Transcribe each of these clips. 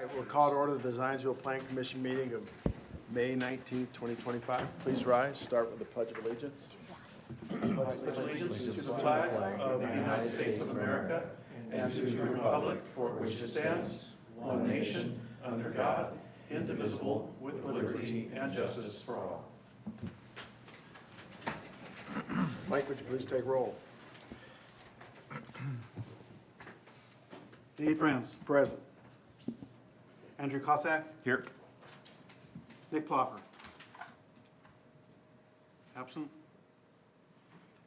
right, we'll call to order the Zionsville Plan Commission meeting of May 19th, 2025. Please rise. Start with the Pledge of Allegiance. Pledge allegiance to the flag of the United States of America and to the republic for which it stands, one nation, under God, indivisible, with liberty and justice for all. Mike, would you please take roll? Dave Franz. Present. Andrew Cossack. Here. Nick Plopper. Absent.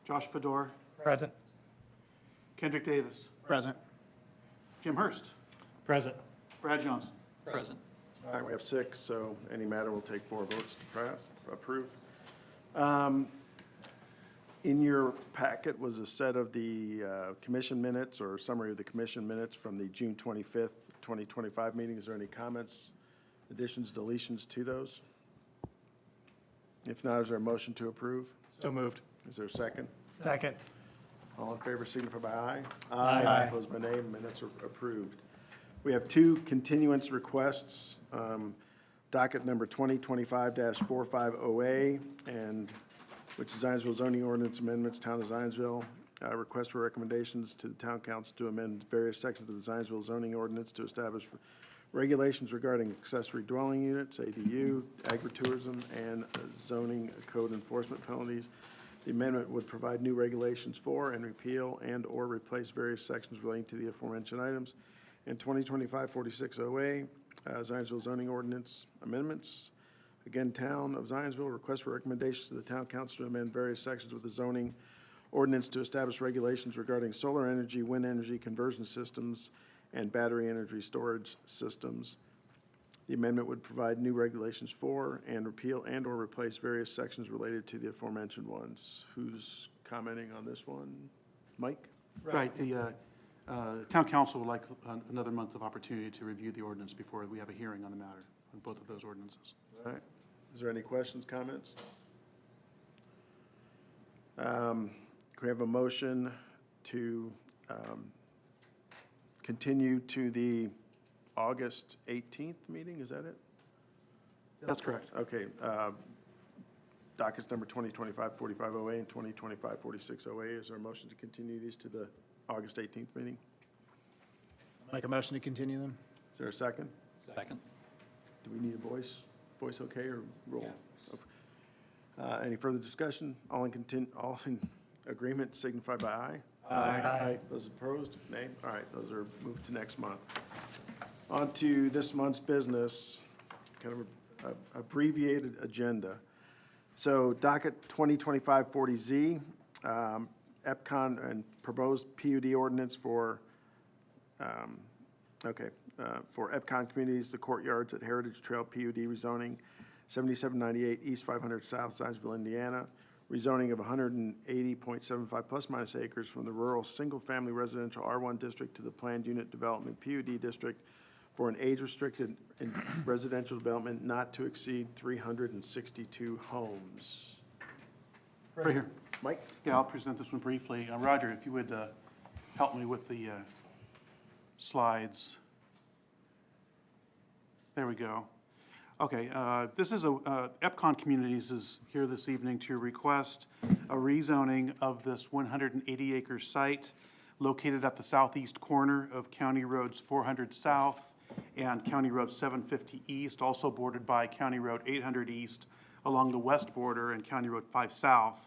Josh Fedor. Present. Kendrick Davis. Present. Jim Hurst. Present. Brad Johnson. Present. All right, we have 6, so any matter will take 4 votes to approve. In your packet was a set of the commission minutes or summary of the commission minutes from the June 25th, 2025 meeting. Is there any comments, additions, deletions to those? If not, is there a motion to approve? So moved. Is there a second? Second. All in favor signify by aye. Aye. Opposed by nay. Minutes are approved. We have 2 continuance requests. Docket number 2025-450A, and which is Zionsville zoning ordinance amendments, Town of Zionsville. Request for recommendations to the Town Council to amend various sections of the Zionsville zoning ordinance to establish regulations regarding accessory dwelling units, ADU, agritourism, and zoning code enforcement penalties. The amendment would provide new regulations for and repeal and/or replace various sections relating to the aforementioned items. And 2025-46OA, Zionsville zoning ordinance amendments. Again, Town of Zionsville, request for recommendations to the Town Council to amend various sections of the zoning ordinance to establish regulations regarding solar energy, wind energy conversion systems, and battery energy storage systems. The amendment would provide new regulations for and repeal and/or replace various sections related to the aforementioned ones. Who's commenting on this one? Mike? Right, the Town Council would like another month of opportunity to review the ordinance before we have a hearing on the matter on both of those ordinances. All right. Is there any questions, comments? Can we have a motion to continue to the August 18th meeting? Is that it? That's correct. Okay. Dockets number 2025-45OA and 2025-46OA. Is there a motion to continue these to the August 18th meeting? Make a motion to continue them? Is there a second? Second. Do we need a voice? Voice okay or roll? Yeah. Any further discussion? All in agreement signify by aye. Aye. Those opposed, nay. All right, those are moved to next month. On to this month's business, kind of a abbreviated agenda. So docket 2025-40Z, EPCON and proposed PUD ordinance for EPCON communities, the courtyards at Heritage Trail PUD rezoning, 7798 East 500 South, Zionsville, Indiana, rezoning of 180.75 plus minus acres from the rural single-family residential R1 district to the planned unit development PUD district for an age-restricted residential development not to exceed 362 homes. Right here. Mike? Yeah, I'll present this one briefly. Roger, if you would help me with the slides. There we go. Okay, this is EPCON Communities is here this evening to request a rezoning of this 180-acre site located at the southeast corner of County Roads 400 South and County Road 750 East, also bordered by County Road 800 East along the west border and County Road 5 South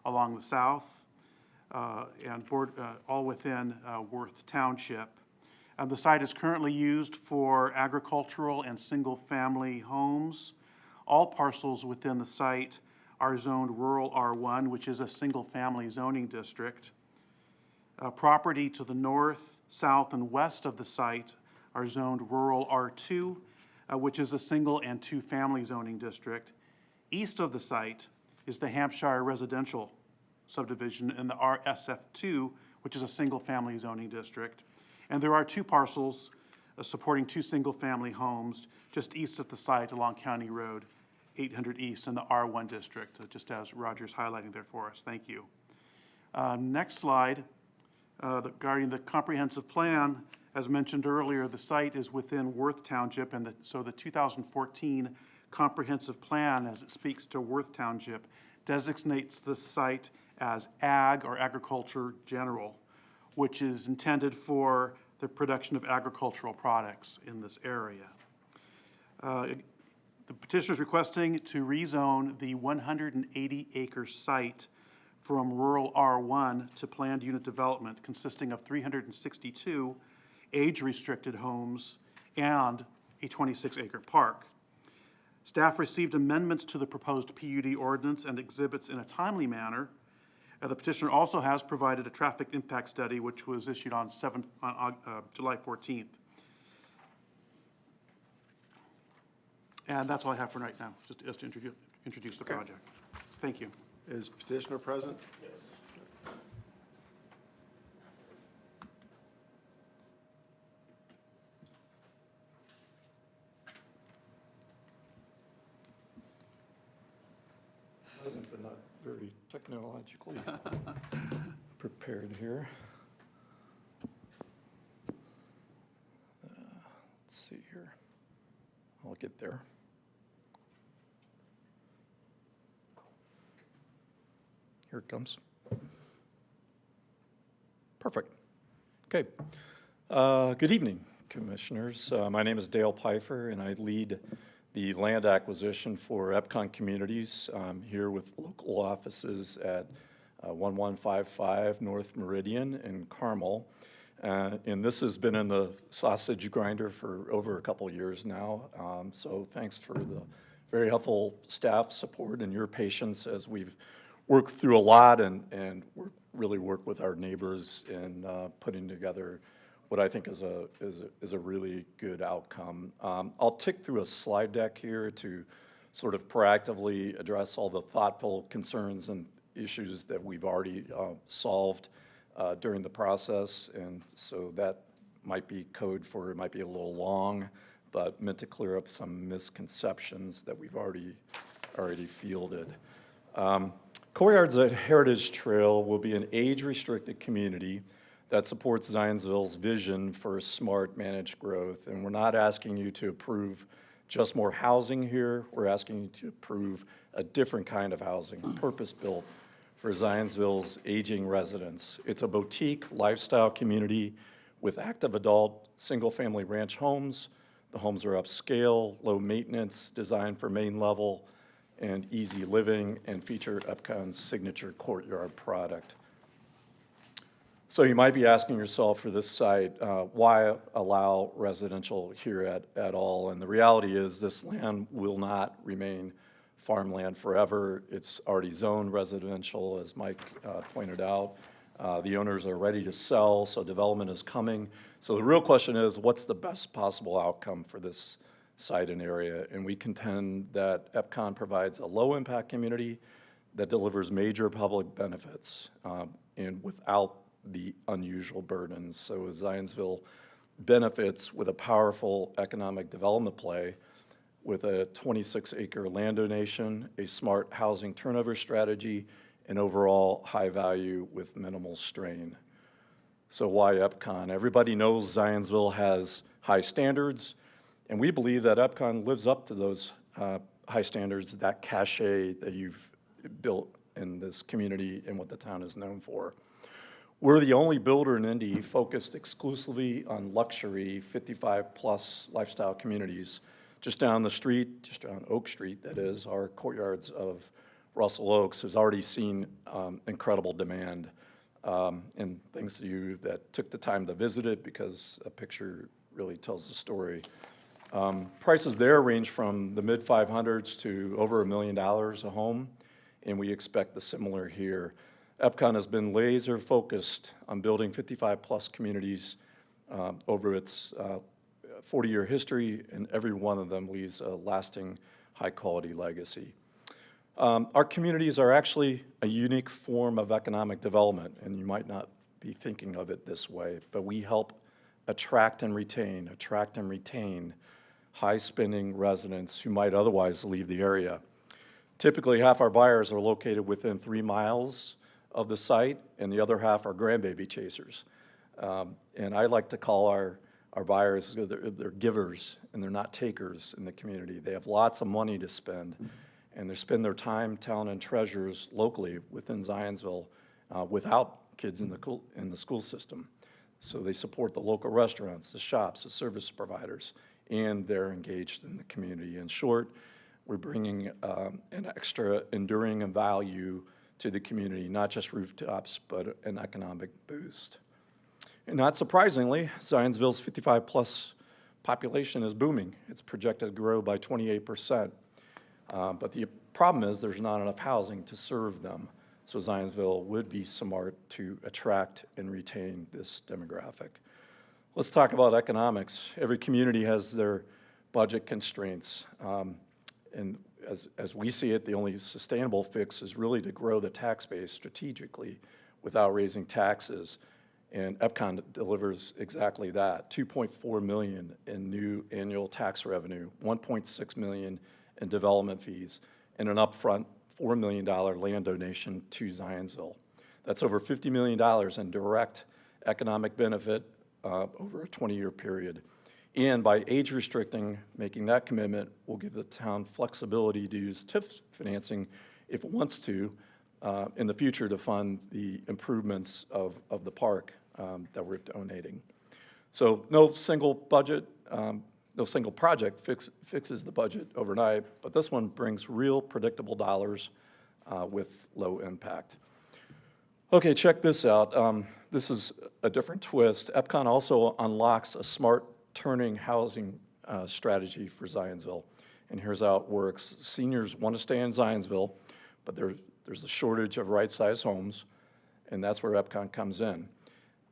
along the south, and all within Worth Township. The site is currently used for agricultural and single-family homes. All parcels within the site are zoned rural R1, which is a single-family zoning district. Property to the north, south, and west of the site are zoned rural R2, which is a single and two-family zoning district. East of the site is the Hampshire residential subdivision in the RSF2, which is a single-family zoning district. And there are 2 parcels supporting 2 single-family homes just east of the site along County Road 800 East in the R1 district, just as Roger's highlighting there for us. Thank you. Next slide, regarding the comprehensive plan As mentioned earlier, the site is within Worth Township, and so the 2014 comprehensive plan, as it speaks to Worth Township, designates the site as ag or agriculture general, which is intended for the production of agricultural products in this area. The petitioner is requesting to rezone the 180-acre site from rural R1 to planned unit development consisting of 362 age-restricted homes and a 26-acre park. Staff received amendments to the proposed PUD ordinance and exhibits in a timely manner. The petitioner also has provided a traffic impact study, which was issued on July 14th. And that's all I have for right now, just to introduce the project. Thank you. Is petitioner present? Yes. Present, but not very technologically prepared here. Let's see here. I'll get there. Here it comes. Perfect. Okay. Good evening, Commissioners. My name is Dale Pfeiffer, and I lead the land acquisition for Epcon Communities. I'm here with local offices at 1155 North Meridian in Carmel. And this has been in the sausage grinder for over a couple years now. So thanks for the very helpful staff support and your patience as we've worked through a lot and really work with our neighbors in putting together what I think is a really good outcome. I'll tick through a slide deck here to sort of proactively address all the thoughtful concerns and issues that we've already solved during the process, and so that might be code for it might be a little long, but meant to clear up some misconceptions that we've already fielded. Courtyards at Heritage Trail will be an age-restricted community that supports Zionsville's vision for smart managed growth. And we're not asking you to approve just more housing here. We're asking you to approve a different kind of housing, purpose-built for Zionsville's aging residents. It's a boutique lifestyle community with active adult single-family ranch homes. The homes are upscale, low maintenance, designed for main level and easy living, and feature Epcon's signature courtyard product. So you might be asking yourself for this site, why allow residential here at all? And the reality is this land will not remain farmland forever. It's already zoned residential, as Mike pointed out. The owners are ready to sell, so development is coming. So the real question is, what's the best possible outcome for this site and area? And we contend that Epcon provides a low-impact community that delivers major public benefits and without the unusual burdens. So Zionsville benefits with a powerful economic development play with a 26-acre land donation, a smart housing turnover strategy, and overall high value with minimal strain. So why Epcon? Everybody knows Zionsville has high standards, and we believe that Epcon lives up to those high standards, that cachet that you've built in this community and what the town is known for. We're the only builder in Indy focused exclusively on luxury 55-plus lifestyle communities. Just down the street, just down Oak Street, that is, our Courtyards of Russell Oaks has already seen incredible demand. And thanks to you that took the time to visit it, because a picture really tells the story. Prices there range from the mid-500s to over $1 million a home, and we expect the similar here. Epcon has been laser focused on building 55-plus communities over its 40-year history, and every one of them leaves a lasting high-quality legacy. Our communities are actually a unique form of economic development, and you might not be thinking of it this way, but we help attract and retain high-spending residents who might otherwise leave the area. Typically, half our buyers are located within 3 miles of the site, and the other half are grandbaby chasers. And I like to call our buyers, they're givers and they're not takers in the community. They have lots of money to spend, and they spend their time, talent, and treasures locally within Zionsville without kids in the school system. So they support the local restaurants, the shops, the service providers, and they're engaged in the community. In short, we're bringing an extra enduring value to the community, not just rooftops, but an economic boost. And not surprisingly, Zionsville's 55-plus population is booming. It's projected to grow by 28%. But the problem is there's not enough housing to serve them. So Zionsville would be smart to attract and retain this demographic. Let's talk about economics. Every community has their budget constraints. And as we see it, the only sustainable fix is really to grow the tax base strategically without raising taxes. And EPCON delivers exactly that. $2.4 million in new annual tax revenue, $1.6 million in development fees, and an upfront $4 million land donation to Zionsville. That's over $50 million in direct economic benefit over a 20-year period. And by age restricting, making that commitment, will give the town flexibility to use TIF financing if it wants to in the future to fund the improvements of the park that we're donating. So no single budget, no single project fixes the budget overnight, but this one brings real predictable dollars with low impact. Okay, check this out. This is a different twist. EPCON also unlocks a smart turning housing strategy for Zionsville. And here's how it works. Seniors want to stay in Zionsville, but there's a shortage of right-sized homes, and that's where EPCON comes in.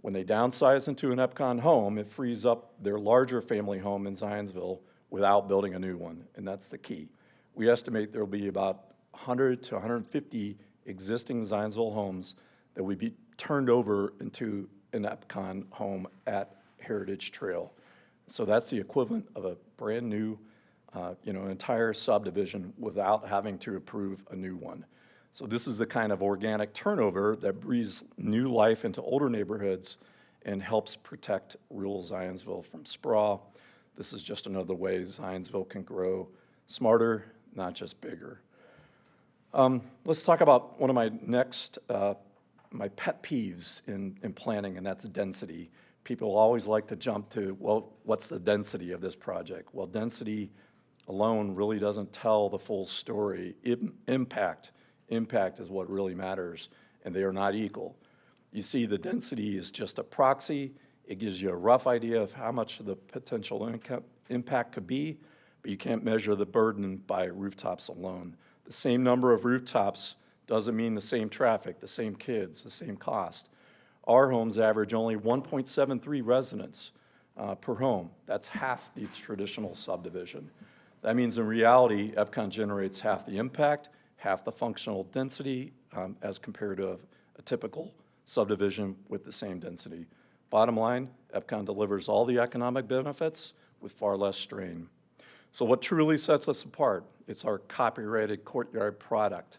When they downsize into an EPCON home, it frees up their larger family home in Zionsville without building a new one, and that's the key. We estimate there will be about 100 to 150 existing Zionsville homes that would be turned over into an EPCON home at Heritage Trail. So that's the equivalent of a brand new, entire subdivision without having to approve a new one. So this is the kind of organic turnover that breathes new life into older neighborhoods and helps protect rural Zionsville from sprawl. This is just another way Zionsville can grow smarter, not just bigger. Let's talk about one of my next, my pet peeves in planning, and that's density. People always like to jump to, well, what's the density of this project? Well, density alone really doesn't tell the full story. Impact is what really matters, and they are not equal. You see, the density is just a proxy. It gives you a rough idea of how much the potential impact could be, but you can't measure the burden by rooftops alone. The same number of rooftops doesn't mean the same traffic, the same kids, the same cost. Our homes average only 1.73 residents per home. That's half the traditional subdivision. That means in reality, EPCON generates half the impact, half the functional density as compared to a typical subdivision with the same density. Bottom line, EPCON delivers all the economic benefits with far less strain. So what truly sets us apart? It's our copyrighted courtyard product.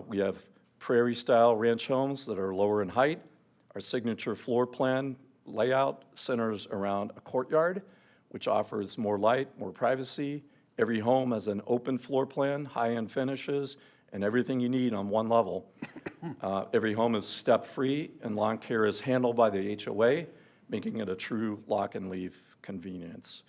We have prairie-style ranch homes that are lower in height. Our signature floor plan layout centers around a courtyard, which offers more light, more privacy. Every home has an open floor plan, high-end finishes, and everything you need on one level. Every home is step-free, and lawn care is handled by the HOA, making it a true lock-and-leave convenience.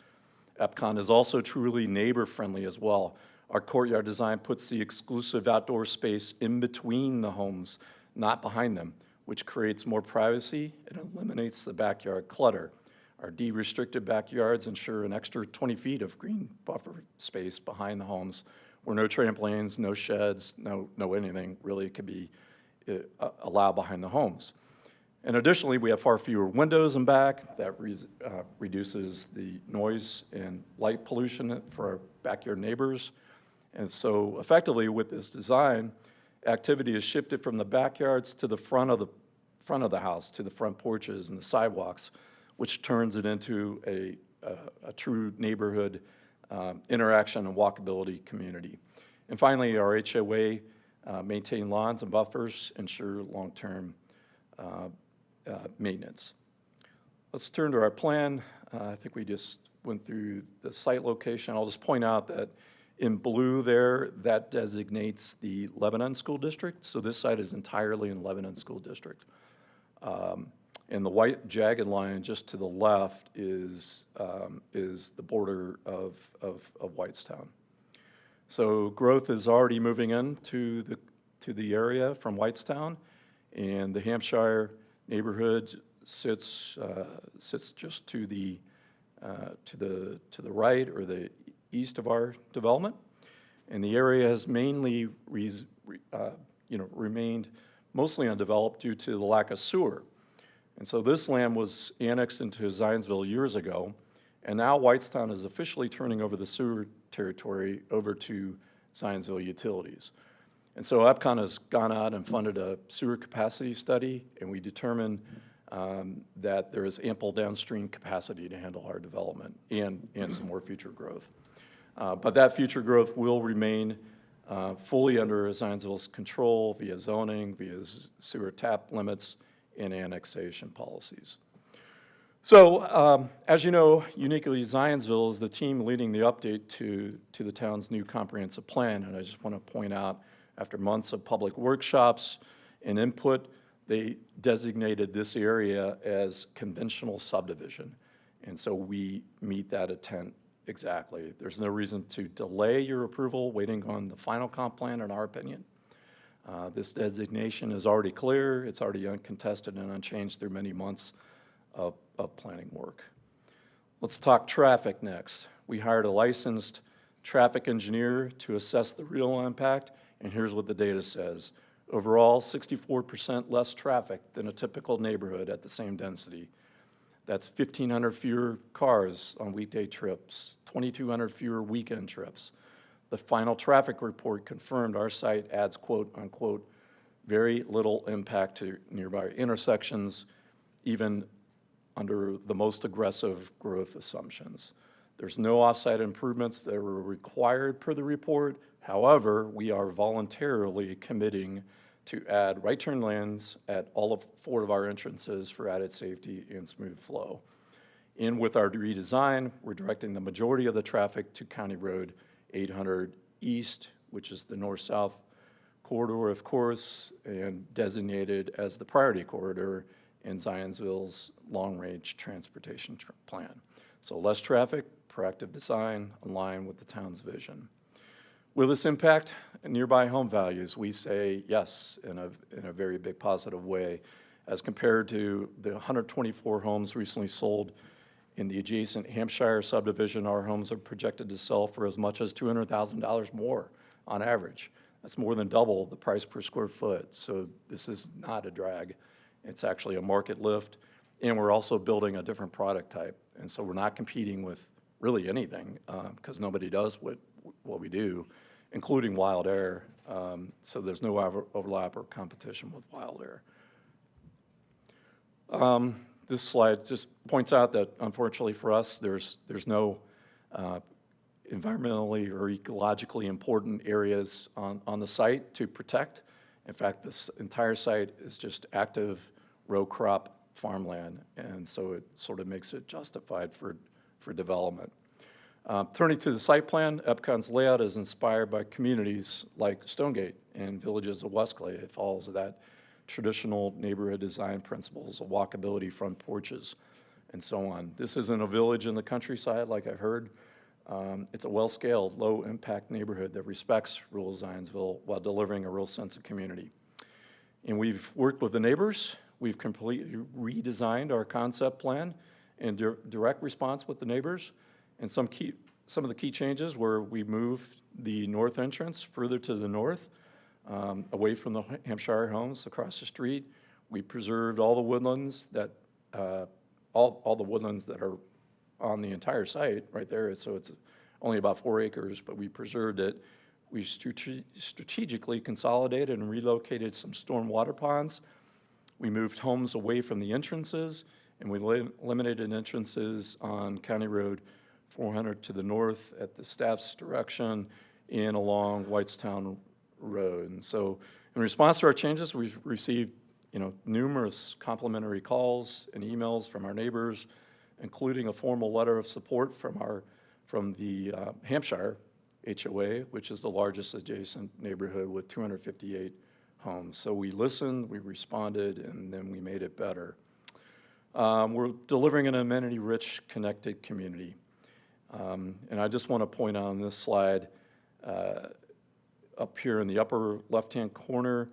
EPCON is also truly neighbor-friendly as well. Our courtyard design puts the exclusive outdoor space in between the homes, not behind them, which creates more privacy and eliminates the backyard clutter. Our deed-restricted backyards ensure an extra 20 feet of green buffer space behind the homes, where no trampolines, no sheds, no anything really could be allowed behind the homes. And additionally, we have far fewer windows in back. That reduces the noise and light pollution for our backyard neighbors. And so effectively with this design, activity is shifted from the backyards to the front of the house, to the front porches and the sidewalks, which turns it into a true neighborhood interaction and walkability community. And finally, our HOA maintain lawns and buffers, ensure long-term maintenance. Let's turn to our plan. I think we just went through the site location. I'll just point out that in blue there, that designates the Lebanon School District. So this site is entirely in Lebanon School District. And the white jagged line just to the left is the border of Whitestown. So growth is already moving into the area from Whitestown, and the Hampshire neighborhood sits just to the right or the east of our development, and the area has mainly remained mostly undeveloped due to the lack of sewer. And so this land was annexed into Zionsville years ago, and now Whitestown is officially turning over the sewer territory over to Zionsville Utilities. And so EPCON has gone out and funded a sewer capacity study, and we determined that there is ample downstream capacity to handle our development and some more future growth. But that future growth will remain fully under Zionsville's control via zoning, via sewer tap limits, and annexation policies. So, as you know, uniquely Zionsville is the team leading the update to the town's new comprehensive plan, and I just want to point out, after months of public workshops and input, they designated this area as conventional subdivision, and so we meet that intent exactly. There's no reason to delay your approval waiting on the final comp plan, in our opinion. This designation is already clear, it's already uncontested and unchanged through many months of planning work. Let's talk traffic next. We hired a licensed traffic engineer to assess the real impact, and here's what the data says. Overall, 64% less traffic than a typical neighborhood at the same density. That's 1,500 fewer cars on weekday trips, 2,200 fewer weekend trips. The final traffic report confirmed our site adds, quote unquote, very little impact to nearby intersections, even under the most aggressive growth assumptions. There's no off-site improvements that were required per the report. However, we are voluntarily committing to add right turn lanes at all 4 of our entrances for added safety and smooth flow. And with our redesign, we're directing the majority of the traffic to County Road 800 East, which is the north-south corridor, of course, and designated as the priority corridor in Zionsville's long-range transportation plan. So less traffic, proactive design, aligned with the town's vision. Will this impact nearby home values? We say yes, in a very big positive way, as compared to the 124 homes recently sold in the adjacent Hampshire subdivision. Our homes are projected to sell for as much as $200,000 more on average. That's more than double the price per square foot. So this is not a drag. It's actually a market lift. And we're also building a different product type. And so we're not competing with really anything, because nobody does what we do, including Wild Air. So there's no overlap or competition with Wild Air. This slide just points out that, unfortunately for us, there's no environmentally or ecologically important areas on the site to protect. In fact, this entire site is just active row crop farmland, and so it sort of makes it justified for development. Turning to the site plan, EPCON's layout is inspired by communities like Stonegate and villages of Westclay. It follows that traditional neighborhood design principles of walkability, front porches, and so on. This isn't a village in the countryside, like I've heard. It's a well-scaled, low-impact neighborhood that respects rural Zionsville while delivering a real sense of community. And we've worked with the neighbors. We've completely redesigned our concept plan in direct response with the neighbors. And some of the key changes were we moved the north entrance further to the north, away from the Hampshire homes across the street. We preserved all the woodlands that all the woodlands that are on the entire site right there. So it's only about 4 acres, but we preserved it. We strategically consolidated and relocated some storm water ponds. We moved homes away from the entrances, and we eliminated entrances on County Road 400 to the north at the staff's direction and along Whitestown Road. And so in response to our changes, we've received numerous complimentary calls and emails from our neighbors, including a formal letter of support from the Hampshire HOA, which is the largest adjacent neighborhood with 258 homes. So we listened, we responded, and then we made it better. We're delivering an amenity-rich, connected community. And I just want to point out on this slide, up here in the upper left-hand corner,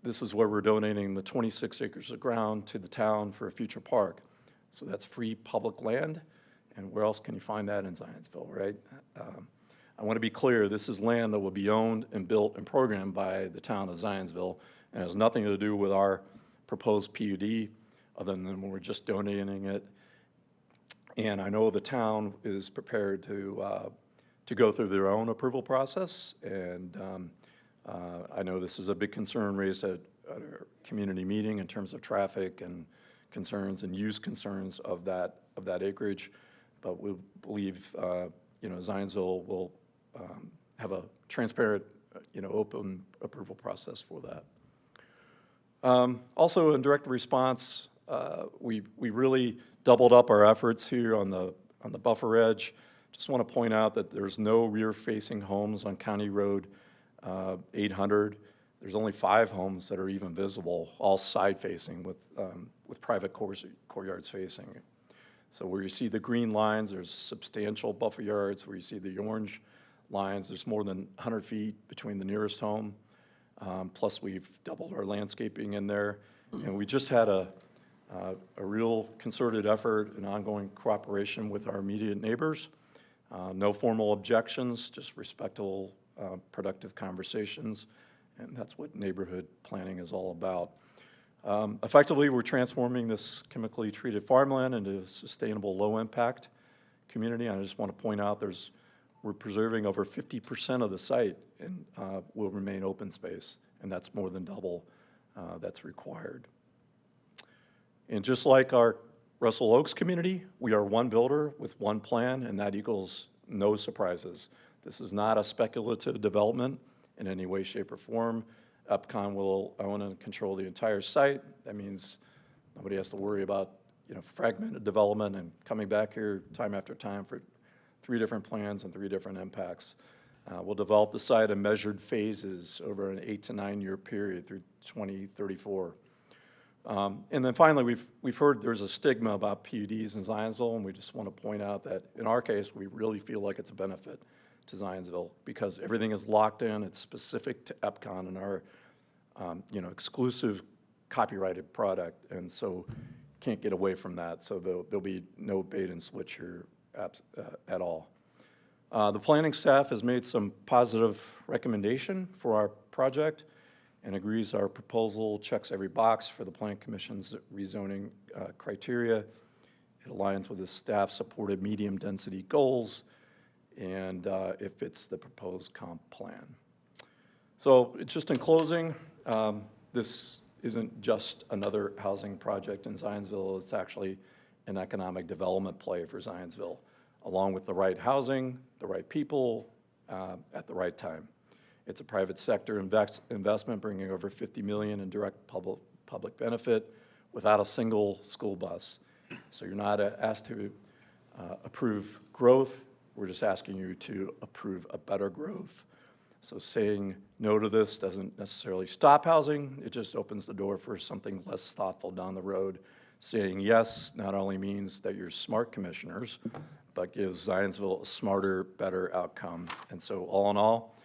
this is where we're donating the 26 acres of ground to the town for a future park. So that's free public land, and where else can you find that in Zionsville, right? I want to be clear, this is land that will be owned and built and programmed by the town of Zionsville, and has nothing to do with our proposed PUD, other than we're just donating it. And I know the town is prepared to go through their own approval process, and I know this is a big concern raised at our community meeting in terms of traffic and concerns and use concerns of that acreage, but we believe Zionsville will have a transparent, open approval process for that. Also, in direct response, we really doubled up our efforts here on the buffer edge. Just want to point out that there's no rear-facing homes on County Road 800. There's only 5 homes that are even visible, all side-facing with private courtyards facing. So where you see the green lines, there's substantial buffer yards. Where you see the orange lines, there's more than 100 feet between the nearest home. Plus, we've doubled our landscaping in there. And we just had a real concerted effort and ongoing cooperation with our immediate neighbors. No formal objections, just respectful, productive conversations. And that's what neighborhood planning is all about. Effectively, we're transforming this chemically treated farmland into a sustainable, low-impact community. And I just want to point out we're preserving over 50% of the site and will remain open space, and that's more than double that's required. And just like our Russell Oaks community, we are one builder with one plan, and that equals no surprises. This is not a speculative development in any way, shape, or form. EPCON will own and control the entire site. That means nobody has to worry about fragmented development and coming back here time after time for 3 different plans and 3 different impacts. We'll develop the site in measured phases over an 8 to 9 year period through 2034. And then finally, we've heard there's a stigma about PUDs in Zionsville, and we just want to point out that in our case, we really feel like it's a benefit to Zionsville because everything is locked in. It's specific to EPCON and our exclusive copyrighted product, and so can't get away from that. So there'll be no bait and switch here at all. The planning staff has made some positive recommendation for our project and agrees our proposal checks every box for the Plan Commission's rezoning criteria. It aligns with the staff-supported medium-density goals, and it fits the proposed comp plan. So just in closing, this isn't just another housing project in Zionsville. It's actually an economic development play for Zionsville, along with the right housing, the right people, at the right time. It's a private sector investment bringing over $50 million in direct public benefit without a single school bus. So you're not asked to approve growth. We're just asking you to approve a better growth. So saying no to this doesn't necessarily stop housing. It just opens the door for something less thoughtful down the road. Saying yes not only means that you're smart commissioners, but gives Zionsville a smarter, better outcome. And so all in all,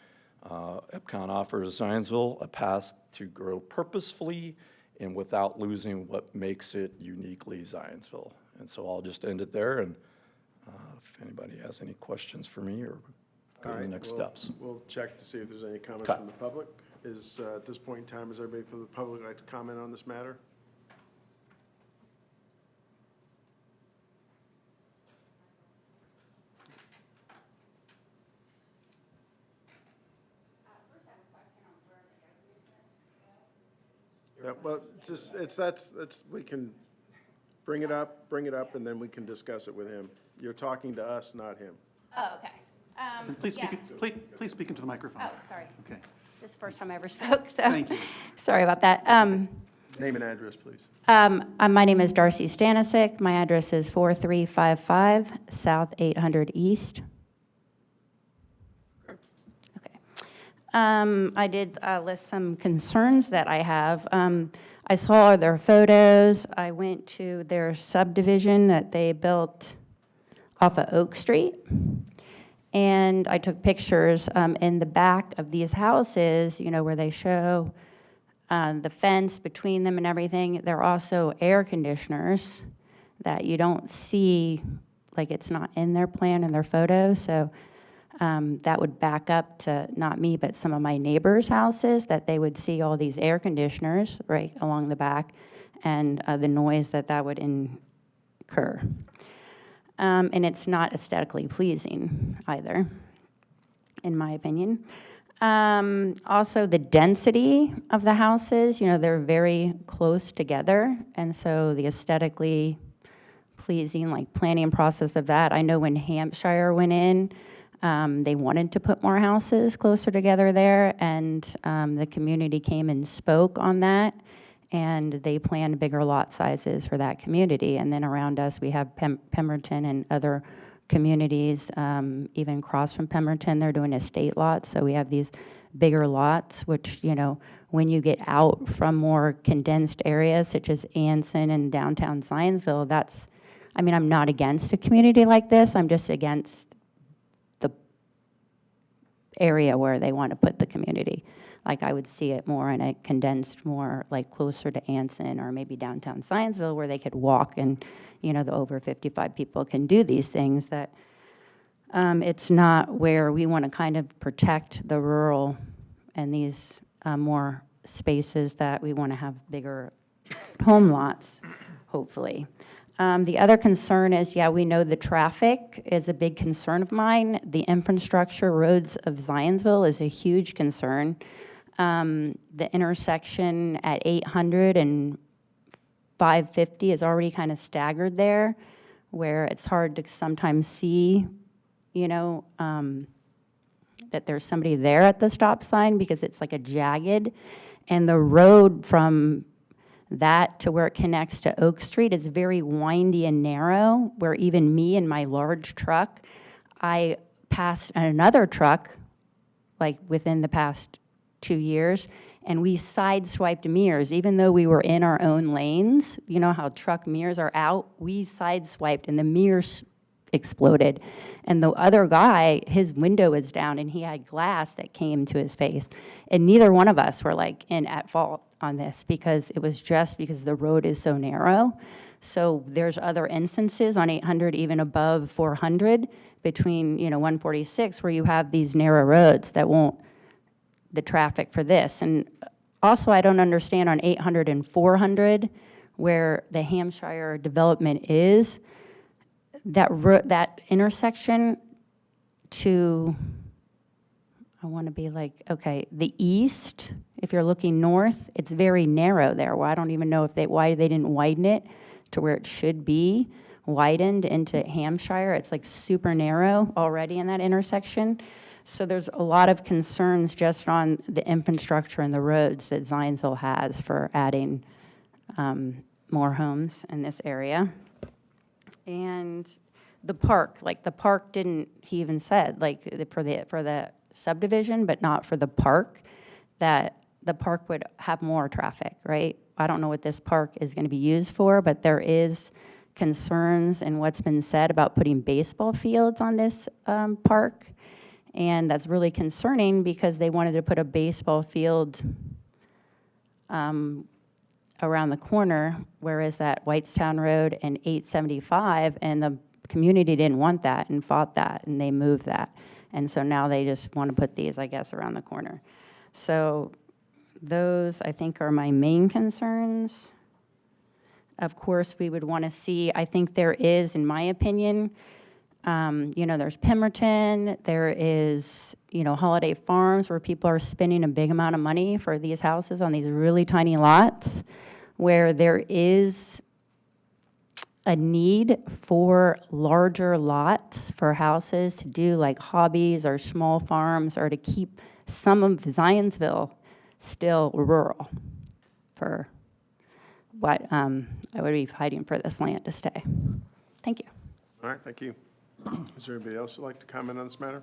EPCON offers Zionsville a path to grow purposefully and without losing what makes it uniquely Zionsville. And so I'll just end it there, and if anybody has any questions for me or go to the next steps. We'll check to see if there's any comments Okay. from the public. At this point in time, is everybody from the public like to comment on this matter? Yeah, well, we can bring it up, and then we can discuss it with him. You're talking to us, not him. Oh, okay. Please yeah. please speak into the microphone. Oh, sorry. Okay. This is the first time I ever spoke, so. Thank you. Sorry about that. Name and address, please. My name is Darcy Stanisic. My address is 4355 South 800 East. Okay. I did list some concerns that I have. I saw their photos. I went to their subdivision that they built off of Oak Street. And I took pictures in the back of these houses, you know, where they show the fence between them and everything. There are also air conditioners that you don't see, like it's not in their plan in their photo. So that would back up to not me, but some of my neighbors' houses, that they would see all these air conditioners right along the back and the noise that that would incur. And it's not aesthetically pleasing either, in my opinion. Also, the density of the houses, you know, they're very close together, and so the aesthetically pleasing, like, planning process of that. I know when Hampshire went in, they wanted to put more houses closer together there, and the community came and spoke on that, and they planned bigger lot sizes for that community. And then around us, we have Pemberton and other communities, even across from Pemberton, they're doing estate lots. So we have these bigger lots, which, you know, when you get out from more condensed areas such as Anson and downtown Zionsville, that's, I mean, I'm not against a community like this. I'm just against the area where they want to put the community. Like, I would see it more in a condensed, more like closer to Anson or maybe downtown Zionsville, where they could walk and, you know, the over 55 people can do these things. That it's not where we want to kind of protect the rural and these more spaces that we want to have bigger home lots, hopefully. The other concern is, yeah, we know the traffic is a big concern of mine. The infrastructure roads of Zionsville is a huge concern. The intersection at 800 and 550 is already kind of staggered there, where it's hard to sometimes see, you know, that there's somebody there at the stop sign because it's like a jagged. And the road from that to where it connects to Oak Street is very windy and narrow, where even me and my large truck, I passed another truck, like within the past 2 years, and we sideswiped mirrors. Even though we were in our own lanes, you know how truck mirrors are out, we sideswiped and the mirrors exploded. And the other guy, his window was down and he had glass that came to his face. And neither one of us were like at fault on this, because it was just because the road is so narrow. So there's other instances on 800, even above 400, between, you know, 146, where you have these narrow roads that won't, the traffic for this. And also, I don't understand on 800 and 400, where the Hampshire development is, that intersection to, I want to be like, okay, the east, if you're looking north, it's very narrow there. Well, I don't even know if why they didn't widen it to where it should be widened into Hampshire. It's like super narrow already in that intersection. So there's a lot of concerns just on the infrastructure and the roads that Zionsville has for adding more homes in this area. And the park, like the park didn't, he even said, like for the subdivision, but not for the park, that the park would have more traffic, right? I don't know what this park is going to be used for, but there is concerns in what's been said about putting baseball fields on this park. And that's really concerning because they wanted to put a baseball field around the corner, whereas that Whitestown Road and 875, and the community didn't want that and fought that, and they moved that. And so now they just want to put these, I guess, around the corner. So those, I think, are my main concerns. Of course, we would want to see, I think there is, in my opinion, you know, there's Pemberton, there is, you know, Holiday Farms, where people are spending a big amount of money for these houses on these really tiny lots, where there is a need for larger lots for houses to do like hobbies or small farms, or to keep some of Zionsville still rural for what I would be fighting for this land to stay. Thank you. All right, thank you. Is there anybody else who'd like to comment on this matter?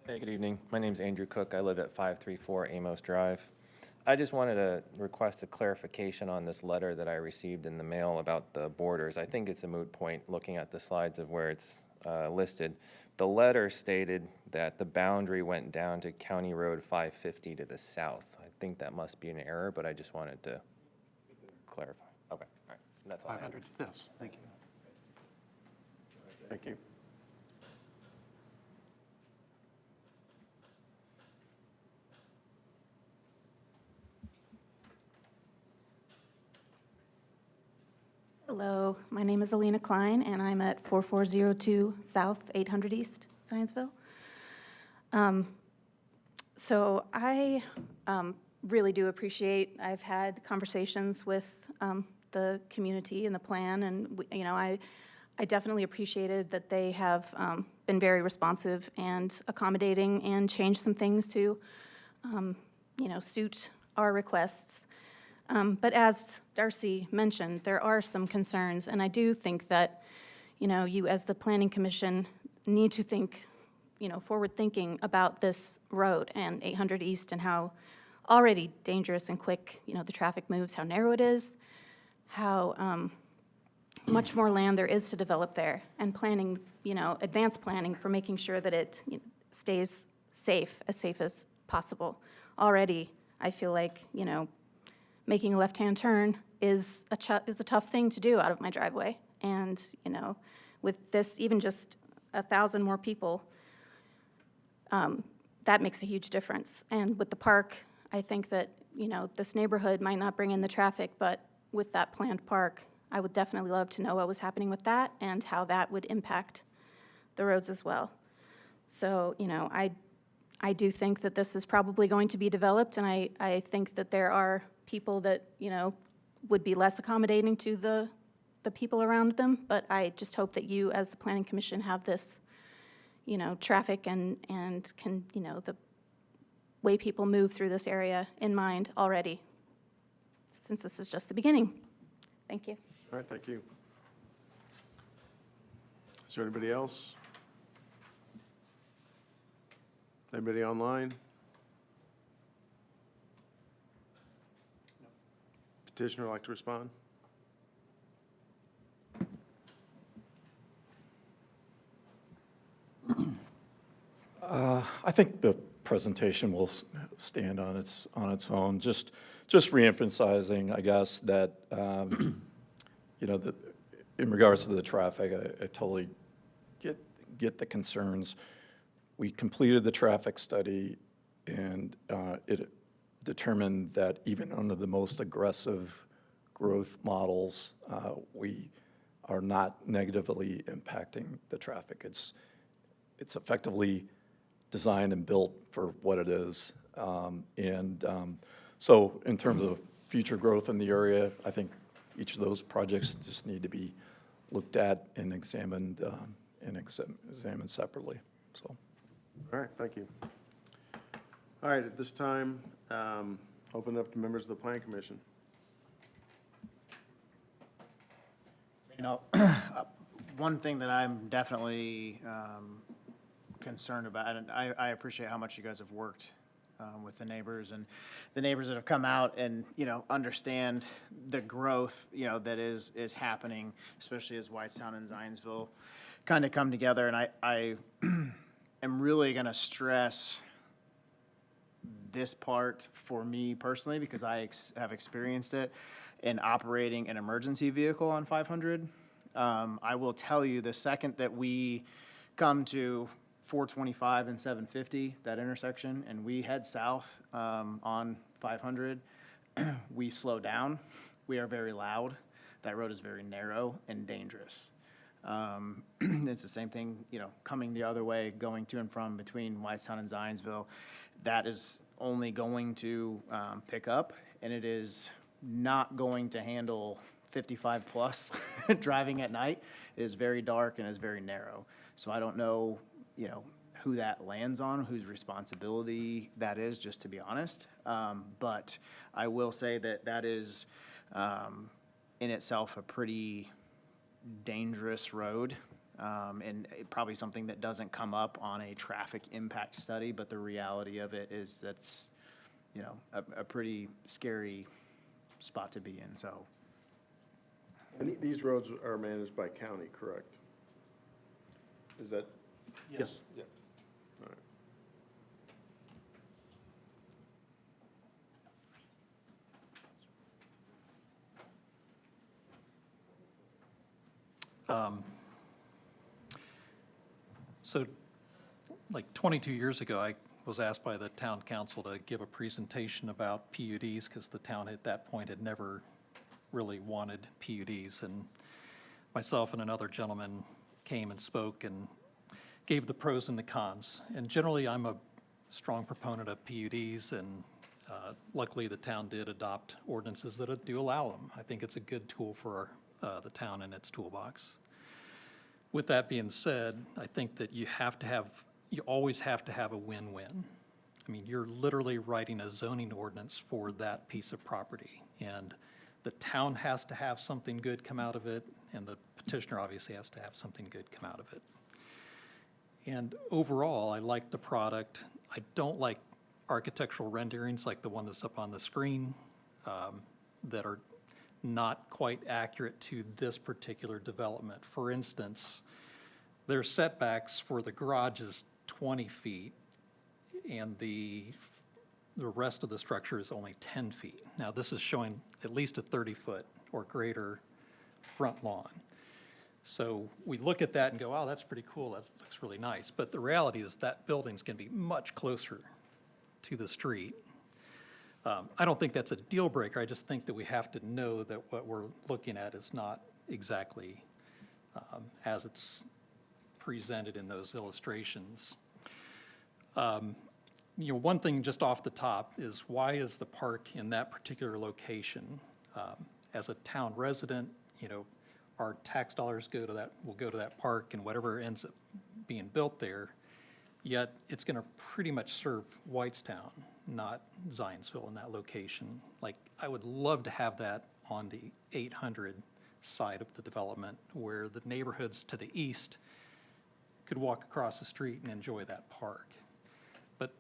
Hey, good evening. My name's Andrew Cook. I live at 534 Amos Drive. I just wanted to request a clarification on this letter that I received in the mail about the borders. I think it's a moot point looking at the slides of where it's listed. The letter stated that the boundary went down to County Road 550 to the south. I think that must be an error, but I just wanted to clarify. Okay, all right. That's all I have. 500, yes, thank you. Thank you. Hello, my name is Alina Klein, and I'm at 4402 South 800 East, Zionsville. So I really do appreciate, I've had conversations with the community and the plan, and I definitely appreciated that they have been very responsive and accommodating and changed some things to, suit our requests. But as Darcy mentioned, there are some concerns, and I do think that, you as the Planning Commission need to think, forward-thinking about this road and 800 East and how already dangerous and quick, the traffic moves, how narrow it is, how much more land there is to develop there, and planning, advanced planning for making sure that it stays safe as possible. Already, I feel like, making a left-hand turn is a tough thing to do out of my driveway. And, with this, even just 1,000 more people, that makes a huge difference. And with the park, I think that, this neighborhood might not bring in the traffic, but with that planned park, I would definitely love to know what was happening with that and how that would impact the roads as well. So, I do think that this is probably going to be developed, and I think that there are people that, would be less accommodating to the people around them, but I just hope that you, as the Planning Commission, have this, traffic and can, the way people move through this area in mind already, since this is just the beginning. Thank you. All right, thank you. Is there anybody else? Anybody online? Petitioner like to respond? I think the presentation will stand on its own. Just reemphasizing, I guess, that in regards to the traffic, I totally get the concerns. We completed the traffic study, and it determined that even under the most aggressive growth models, we are not negatively impacting the traffic. It's effectively designed and built for what it is. So in terms of future growth in the area, I think each of those projects just need to be looked at and examined separately. So. All right, thank you. All right, at this time, open up to members of the Plan Commission. One thing that I'm definitely concerned about, and I appreciate how much you guys have worked with the neighbors and the neighbors that have come out and, understand the growth, that is happening, especially as Whitestown and Zionsville kind of come together. And I am really going to stress this part for me personally, because I have experienced it in operating an emergency vehicle on 500. I will tell you, the second that we come to 425 and 750, that intersection, and we head south on 500, we slow down. We are very loud. That road is very narrow and dangerous. It's the same thing, coming the other way, going to and from between Whitestown and Zionsville. That is only going to pick up, and it is not going to handle 55 plus driving at night. It is very dark and is very narrow. So I don't know, who that lands on, whose responsibility that is, just to be honest. But I will say that is in itself a pretty dangerous road, and probably something that doesn't come up on a traffic impact study, but the reality of it is that's, a pretty scary spot to be in, so. And these roads are managed by county, correct? Is that? Yes. Yeah. All right. So, like 22 years ago, I was asked by the town council to give a presentation about PUDs because the town at that point had never really wanted PUDs. And myself and another gentleman came and spoke and gave the pros and the cons. And generally, I'm a strong proponent of PUDs, and luckily the town did adopt ordinances that do allow them. I think it's a good tool for the town in its toolbox. With that being said, I think that you always have to have a win-win. I mean, you're literally writing a zoning ordinance for that piece of property, and the town has to have something good come out of it, and the petitioner obviously has to have something good come out of it. And overall, I like the product. I don't like architectural renderings like the one that's up on the screen that are not quite accurate to this particular development. For instance, their setbacks for the garage is 20 feet, and the rest of the structure is only 10 feet. Now, this is showing at least a 30-foot or greater front lawn. So we look at that and go, oh, that's pretty cool, that looks really nice. But the reality is that building's gonna be much closer to the street. I don't think that's a deal breaker. I just think that we have to know that what we're looking at is not exactly as it's presented in those illustrations. One thing just off the top is, why is the park in that particular location? As a town resident, our tax dollars will go to that park and whatever ends up being built there, yet it's gonna pretty much serve Whitestown, not Zionsville in that location. Like, I would love to have that on the 800 side of the development, where the neighborhoods to the east could walk across the street and enjoy that park. But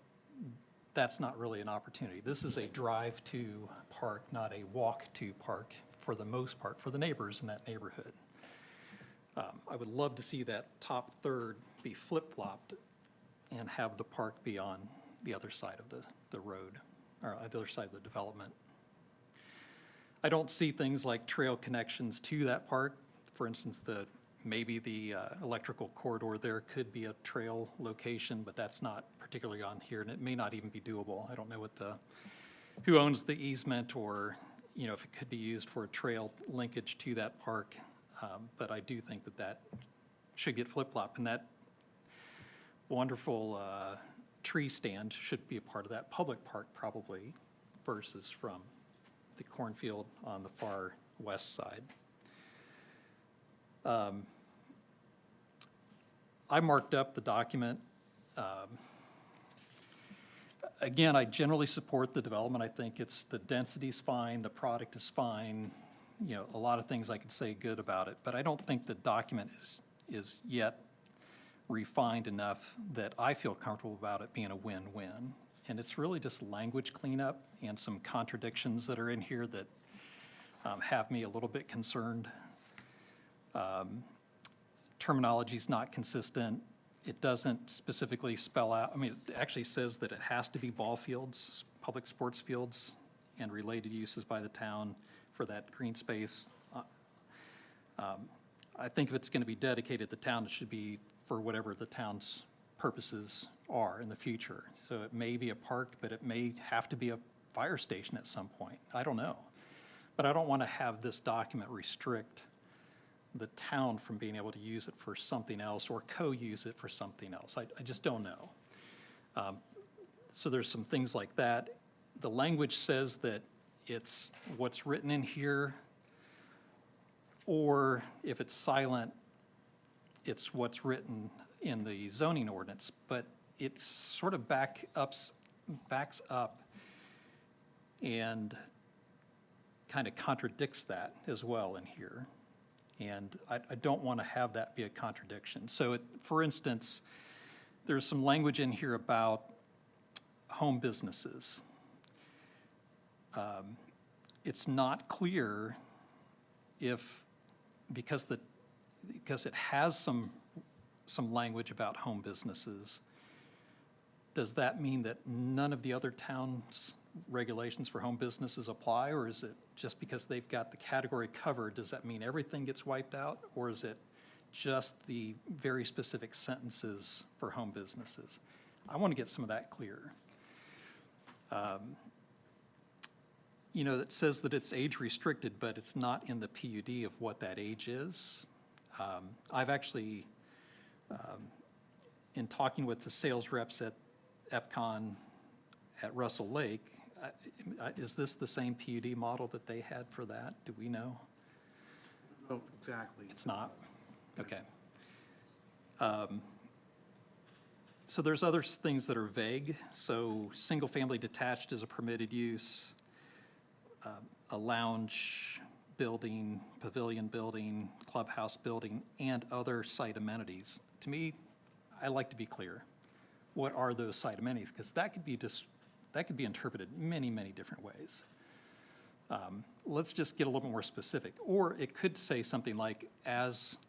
that's not really an opportunity. This is a drive-to park, not a walk-to park, for the most part, for the neighbors in that neighborhood. I would love to see that top third be flip-flopped and have the park be on the other side of the road, or the other side of the development. I don't see things like trail connections to that park. For instance, maybe the electrical corridor there could be a trail location, but that's not particularly on here, and it may not even be doable. I don't know who owns the easement, or if it could be used for a trail linkage to that park. But I do think that should get flip-flopped, and that wonderful tree stand should be a part of that public park probably, versus from the cornfield on the far west side. I marked up the document. Again, I generally support the development. I think the density's fine, the product is fine. A lot of things I could say good about it, but I don't think the document is yet refined enough that I feel comfortable about it being a win-win. And it's really just language cleanup and some contradictions that are in here that have me a little bit concerned. Terminology's not consistent. It doesn't specifically spell out, it actually says that it has to be ball fields, public sports fields, and related uses by the town for that green space. I think if it's going to be dedicated to the town, it should be for whatever the town's purposes are in the future. So it may be a park, but it may have to be a fire station at some point. I don't know. But I don't want to have this document restrict the town from being able to use it for something else or co-use it for something else. I just don't know. So there's some things like that. The language says that it's what's written in here or if it's silent, it's what's written in the zoning ordinance, but it sort of backs up and kind of contradicts that as well in here. And I don't want to have that be a contradiction. So for instance, there's some language in here about home businesses. It's not clear because it has some language about home businesses, does that mean that none of the other towns' regulations for home businesses apply, or is it just because they've got the category covered, does that mean everything gets wiped out, or is it just the very specific sentences for home businesses? I want to get some of that clear. It says that it's age restricted, but it's not in the PUD of what that age is. I've actually, in talking with the sales reps at EPCON at Russell Lake, is this the same PUD model that they had for that? Do we know? Oh, exactly. It's not? Okay. So there's other things that are vague. So single-family detached is a permitted use. A lounge building, pavilion building, clubhouse building, and other site amenities. To me, I like to be clear. What are those site amenities? Because that could be interpreted many, many different ways. Let's just get a little more specific. Or it could say something like, as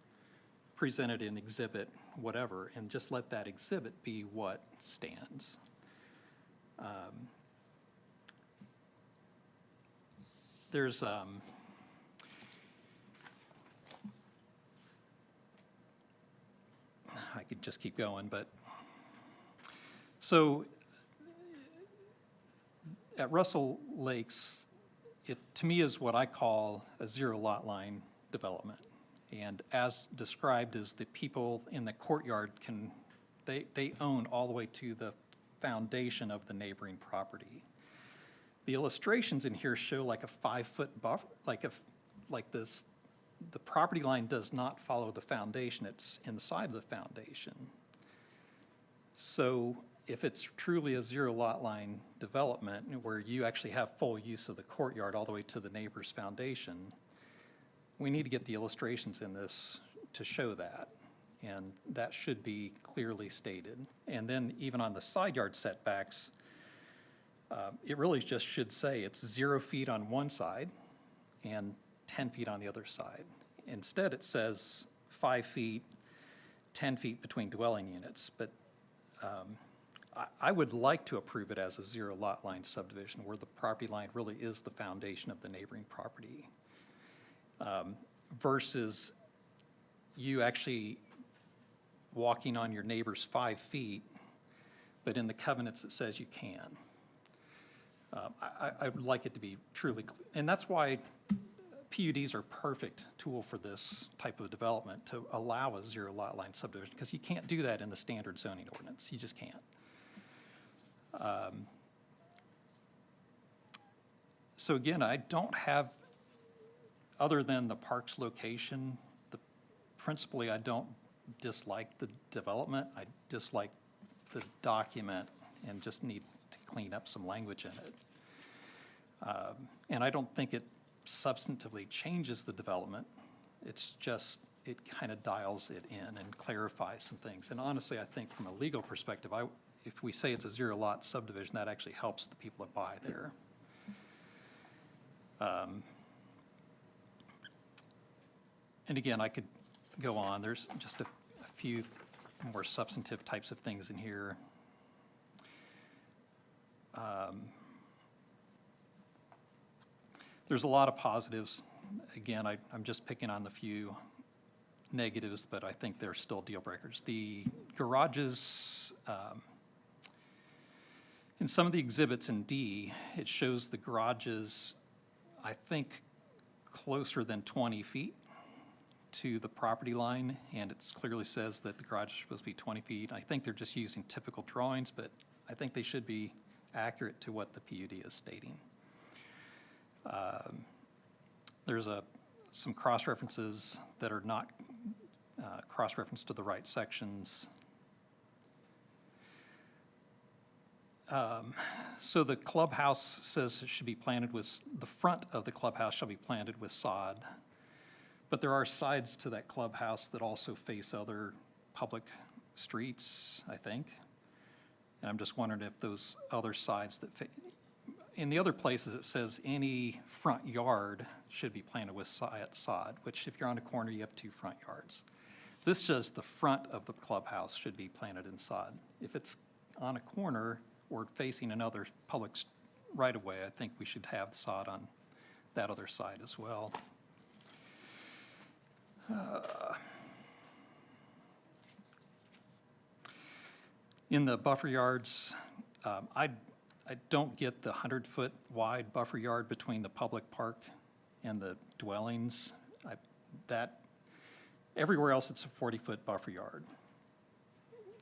presented in exhibit whatever, and just let that exhibit be what stands. There's I could just keep going, but so at Russell Lakes, it to me is what I call a zero lot line development. And as described, as the people in the courtyard they own all the way to the foundation of the neighboring property. The illustrations in here show like a 5-foot buffer, the property line does not follow the foundation, it's inside of the foundation. So if it's truly a zero lot line development where you actually have full use of the courtyard all the way to the neighbor's foundation, we need to get the illustrations in this to show that. And that should be clearly stated. And then even on the side yard setbacks, it really just should say it's 0 feet on one side and 10 feet on the other side. Instead, it says 5 feet, 10 feet between dwelling units. But I would like to approve it as a zero lot line subdivision where the property line really is the foundation of the neighboring property. Versus you actually walking on your neighbor's 5 feet, but in the covenants it says you can. I would like it to be truly, and that's why PUDs are a perfect tool for this type of development, to allow a zero lot line subdivision, because you can't do that in the standard zoning ordinance. You just can't. So again, I don't have, other than the park's location, principally I don't dislike the development. I dislike the document and just need to clean up some language in it. And I don't think it substantively changes the development. It's just, it kind of dials it in and clarifies some things. And honestly, I think from a legal perspective, if we say it's a zero lot subdivision, that actually helps the people that buy there. And again, I could go on. There's just a few more substantive types of things in here. There's a lot of positives. Again, I'm just picking on the few negatives, but I think they're still deal breakers. The garages, in some of the exhibits in D, it shows the garages, I think, closer than 20 feet to the property line, and it clearly says that the garage is supposed to be 20 feet. I think they're just using typical drawings, but I think they should be accurate to what the PUD is stating. There's a some cross-references that are not cross-referenced to the right sections. So the clubhouse says it should be planted with, the front of the clubhouse shall be planted with sod. But there are sides to that clubhouse that also face other public streets, I think. And I'm just wondering if those other sides that, in the other places it says any front yard should be planted with sod, which if you're on a corner, you have 2 front yards. This says the front of the clubhouse should be planted in sod. If it's on a corner or facing another public right-of-way, I think we should have sod on that other side as well. In the buffer yards, I don't get the 100-foot wide buffer yard between the public park and the dwellings. Everywhere else, it's a 40-foot buffer yard.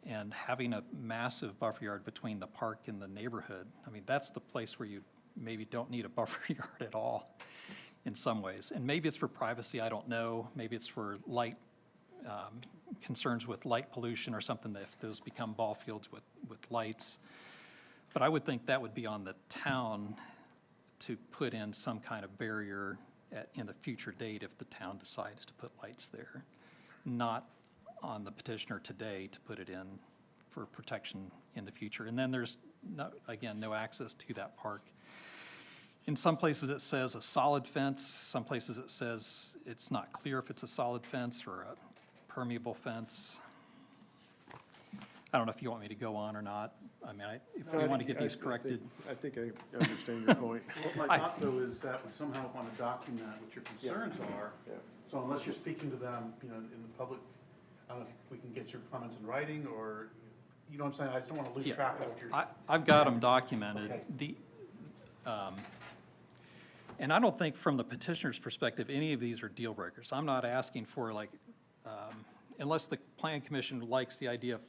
And having a massive buffer yard between the park and the neighborhood, I mean, that's the place where you maybe don't need a buffer yard at all in some ways. And maybe it's for privacy, I don't know. Maybe it's for light, concerns with light pollution or something, that if those become ball fields with lights. But I would think that would be on the town to put in some kind of barrier in the future date if the town decides to put lights there, not on the petitioner today to put it in for protection in the future. And then there's, no access to that park. In some places it says a solid fence, some places it says it's not clear if it's a solid fence or a permeable fence. I don't know if you want me to go on or not. I mean, if you want to get these corrected. I think I understand your point. Well, my thought, though, is that we somehow want to document what your concerns are. Yeah. So unless you're speaking to them, in the public, I don't know if we can get your comments in writing, or, you know what I'm saying? I just don't want to lose track of what you're. I've got them documented. Okay. And I don't think from the petitioner's perspective, any of these are deal breakers. I'm not asking for unless the plan commission likes the idea of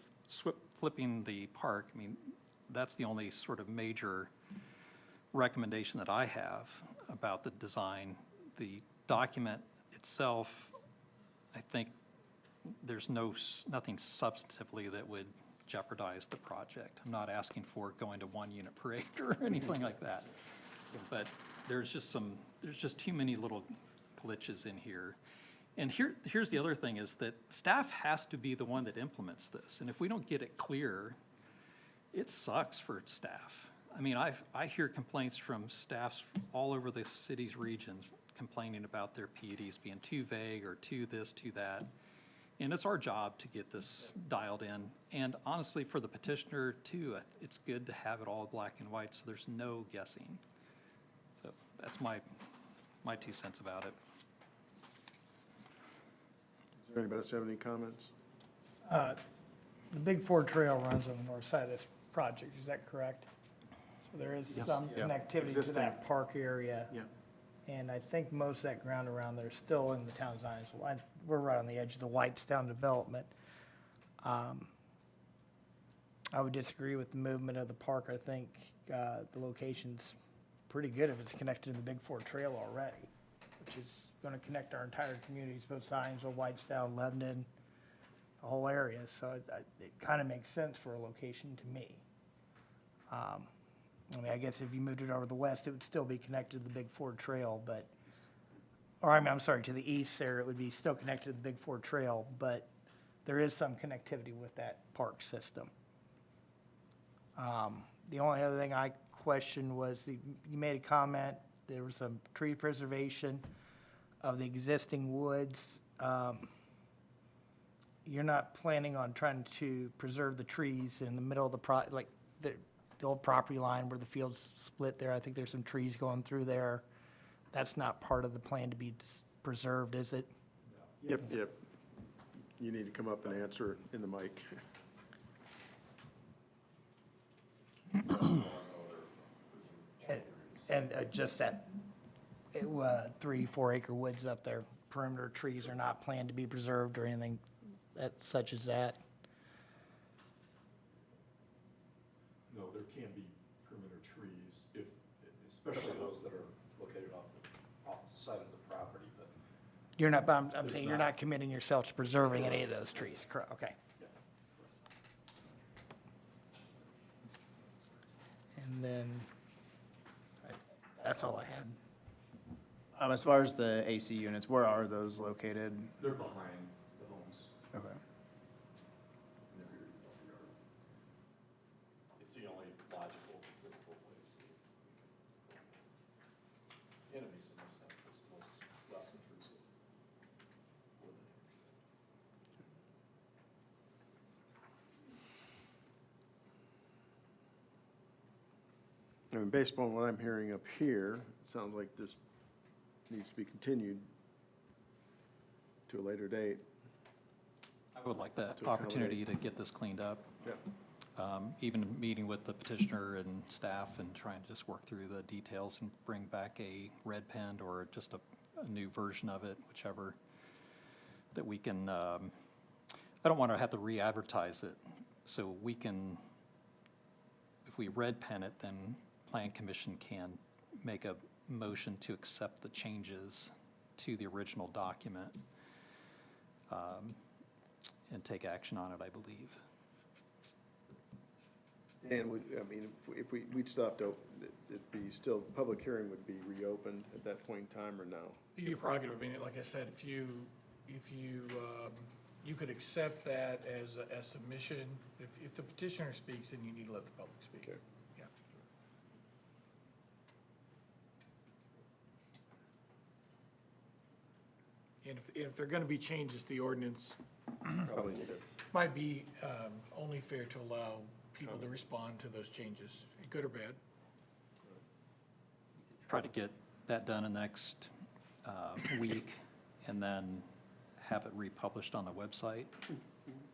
flipping the park, I mean, that's the only sort of major recommendation that I have about the design. The document itself, I think there's nothing substantively that would jeopardize the project. I'm not asking for going to 1 unit per acre or anything like that. But there's just too many little glitches in here. And here's the other thing, is that staff has to be the one that implements this. And if we don't get it clear, it sucks for staff. I mean, I hear complaints from staffs all over the city's regions complaining about their PUDs being too vague or too this, too that. And it's our job to get this dialed in. And honestly, for the petitioner too, it's good to have it all black and white so there's no guessing. So that's my 2 cents about it. Is there anybody else have any comments? The Big Ford Trail runs on the north side of this project, is that correct? So there is some Yeah. connectivity to Existing. that park area. Yeah. And I think most of that ground around there is still in the town of Zionsville. We're right on the edge of the Whitestown development. I would disagree with the movement of the park. I think the location's pretty good if it's connected to the Big Ford Trail already, which is going to connect our entire communities, both Zionsville, Whitestown, Lebanon, the whole area. So it kind of makes sense for a location to me. I mean, I guess if you moved it over the west, it would still be connected to the Big Ford Trail, but, or I'm sorry, to the east there, it would be still connected to the Big Ford Trail, but there is some connectivity with that park system. The only other thing I questioned was you made a comment, there was some tree preservation of the existing woods. You're not planning on trying to preserve the trees in the middle of the the old property line where the field's split there. I think there's some trees going through there. That's not part of the plan to be preserved, is it? Yep. You need to come up and answer in the mic. And just that 3-4 acre woods up there, perimeter trees are not planned to be preserved or anything such as that? No, there can be perimeter trees, especially those that are located off the side of the property, but You're not, but I'm saying you're not committing yourself to preserving any of those trees, correct, okay. And then, that's all I had. As far as the AC units, where are those located? They're behind the homes. Okay. It's the only logical, physical place that we can. Enemies in this sense, it's the most less intrusive. for the neighbors. I mean, based upon what I'm hearing up here, it sounds like this needs to be continued to a later date. I would like that To accommodate. opportunity to get this cleaned up. Yep. Even meeting with the petitioner and staff and trying to just work through the details and bring back a red pen or just a new version of it, whichever, that we can, I don't want to have to re-advertise it, so we can, if we red pen it, then Plan Commission can make a motion to accept the changes to the original document and take action on it, I believe. And I mean, if we'd still have to, it'd be still, public hearing would be reopened at that point in time or no? Your prerogative, I mean, like I said, if you could accept that as a submission, if the petitioner speaks, then you need to let the public speak. Okay. Yeah. And if there are gonna be changes to the ordinance, Probably need it. might be only fair to allow people to respond to those changes, good or bad. Try to get that done in the next week and then have it republished on the website.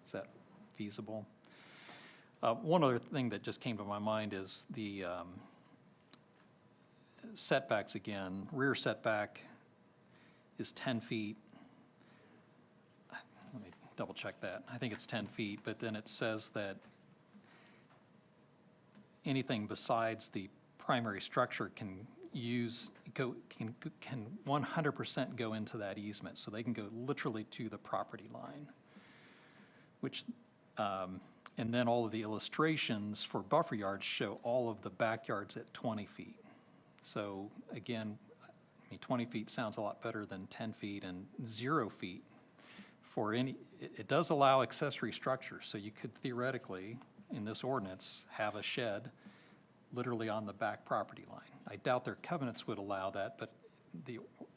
Is that feasible? One other thing that just came to my mind is the setbacks again. Rear setback is 10 feet. Let me double check that. I think it's 10 feet, but then it says that anything besides the primary structure can 100% go into that easement, so they can go literally to the property line, which, and then all of the illustrations for buffer yards show all of the backyards at 20 feet. So again, I mean, 20 feet sounds a lot better than 10 feet and 0 feet for any, it does allow accessory structures, so you could theoretically, in this ordinance, have a shed literally on the back property line. I doubt their covenants would allow that, but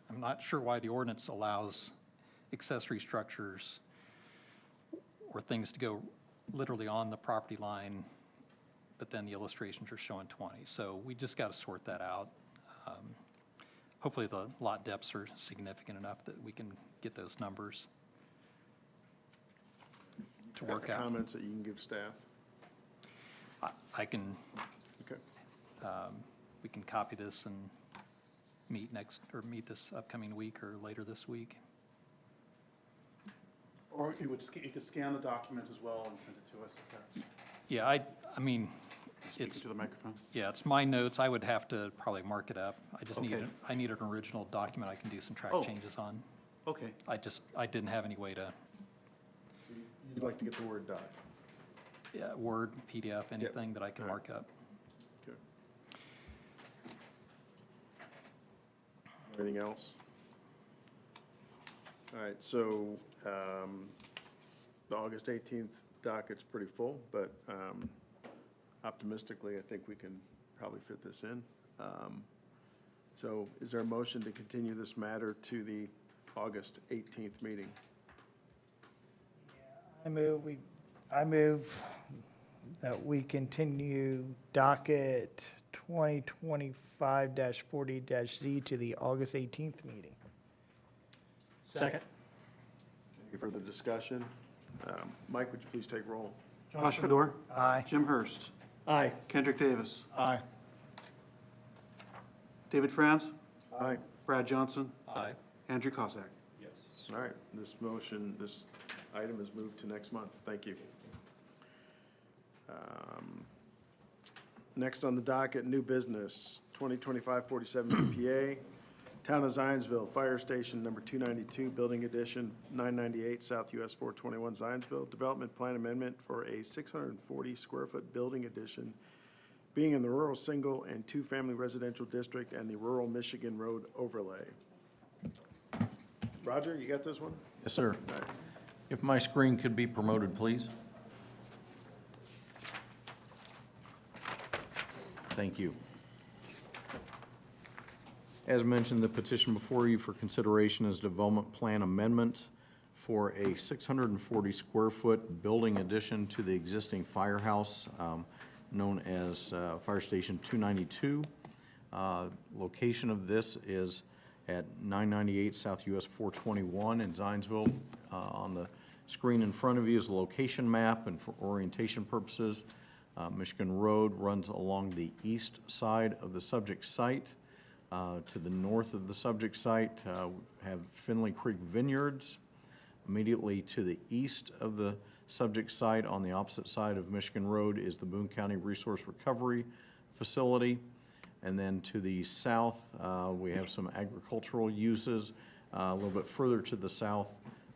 I'm not sure why the ordinance allows accessory structures or things to go literally on the property line, but then the illustrations are showing 20. So we just got to sort that out. Hopefully the lot depths are significant enough that we can get those numbers to work out. Comments that you can give staff? I can, Okay. we can copy this and meet meet this upcoming week or later this week. Or you could scan the document as well and send it to us if that's, Yeah, I mean, speaking it's, to the microphone. yeah, it's my notes. I would have to probably mark it up. I just Okay. I need an original document I can do some track Oh. changes on. Okay. I didn't have any way to, You'd like to get the Word doc? yeah, Word, PDF, anything that I can All right. mark up. Okay. Anything else? All right, so the August 18th docket's pretty full, but optimistically, I think we can probably fit this in. So is there a motion to continue this matter to the August 18th meeting? I move that we continue docket 2025-40-Z to the August 18th meeting. Second. Any further discussion? Mike, would you please take roll? Josh Fedor. Aye. Jim Hurst. Aye. Kendrick Davis. Aye. David Franz. Aye. Brad Johnson. Aye. Andrew Cossack. All right, this item is moved to next month. Thank you. Next on the docket, new business, 2025-47 EPA. Town of Zionsville, Fire Station Number 292, Building Addition, 998 South US 421, Zionsville. Development Plan Amendment for a 640-square-foot building addition being in the rural single and two-family residential district and the rural Michigan Road overlay. Roger, you got this one? Yes, sir. All right. If my screen could be promoted, please. Thank you. As mentioned, the petition before you for consideration is development plan amendment for a 640-square-foot building addition to the existing firehouse known as Fire Station 292. Location of this is at 998 South US 421 in Zionsville. On the screen in front of you is a location map, and for orientation purposes, Michigan Road runs along the east side of the subject site. To the north of the subject site, we have Finley Creek Vineyards. Immediately to the east of the subject site, on the opposite side of Michigan Road, is the Boone County Resource Recovery Facility. And then to the south, we have some agricultural uses. A little bit further to the south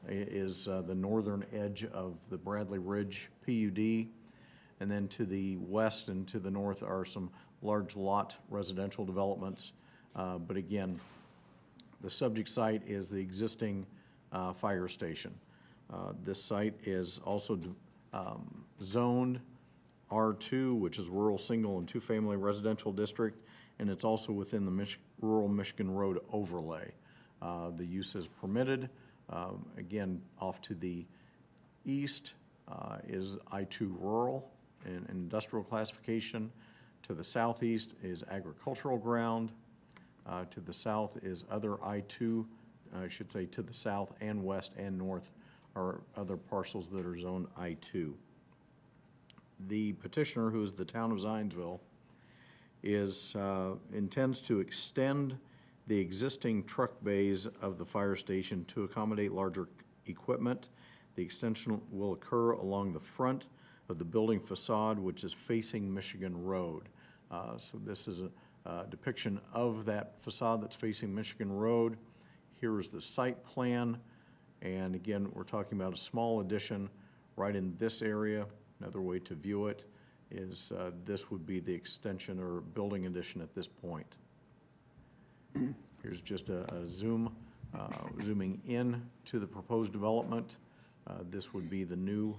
is the northern edge of the Bradley Ridge PUD. And then to the west and to the north are some large lot residential developments. But again, the subject site is the existing fire station. This site is also zoned R2, which is rural single and two-family residential district, and it's also within the rural Michigan Road overlay. The use is permitted. Again, off to the east is I-2 rural and industrial classification. To the southeast is agricultural ground. To the south is other I-2, I should say to the south and west and north are other parcels that are zoned I-2. The petitioner, who is the town of Zionsville, intends to extend the existing truck bays of the fire station to accommodate larger equipment. The extension will occur along the front of the building facade, which is facing Michigan Road. So this is a depiction of that facade that's facing Michigan Road. Here is the site plan, and again, we're talking about a small addition right in this area. Another way to view it is this would be the extension or building addition at this point. Here's just a zooming in to the proposed development. This would be the new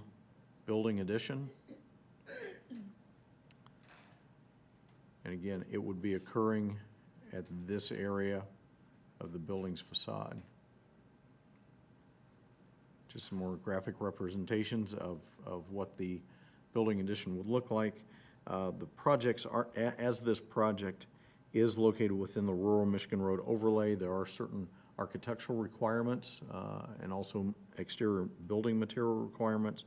building addition. And again, it would be occurring at this area of the building's facade. Just some more graphic representations of what the building addition would look like. The projects are, as this project is located within the rural Michigan Road overlay, there are certain architectural requirements and also exterior building material requirements.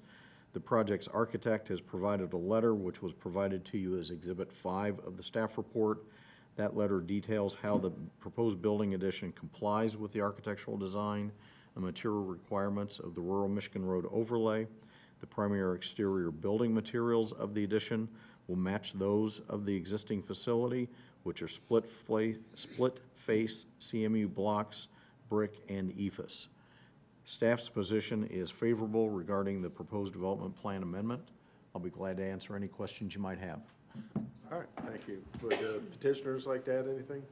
The project's architect has provided a letter which was provided to you as Exhibit 5 of the staff report. That letter details how the proposed building addition complies with the architectural design and material requirements of the rural Michigan Road overlay. The primary exterior building materials of the addition will match those of the existing facility, which are split face CMU blocks, brick, and EIFS. Staff's position is favorable regarding the proposed development plan amendment. I'll be glad to answer any questions you might have. All right, thank you. Would the petitioners like to add anything?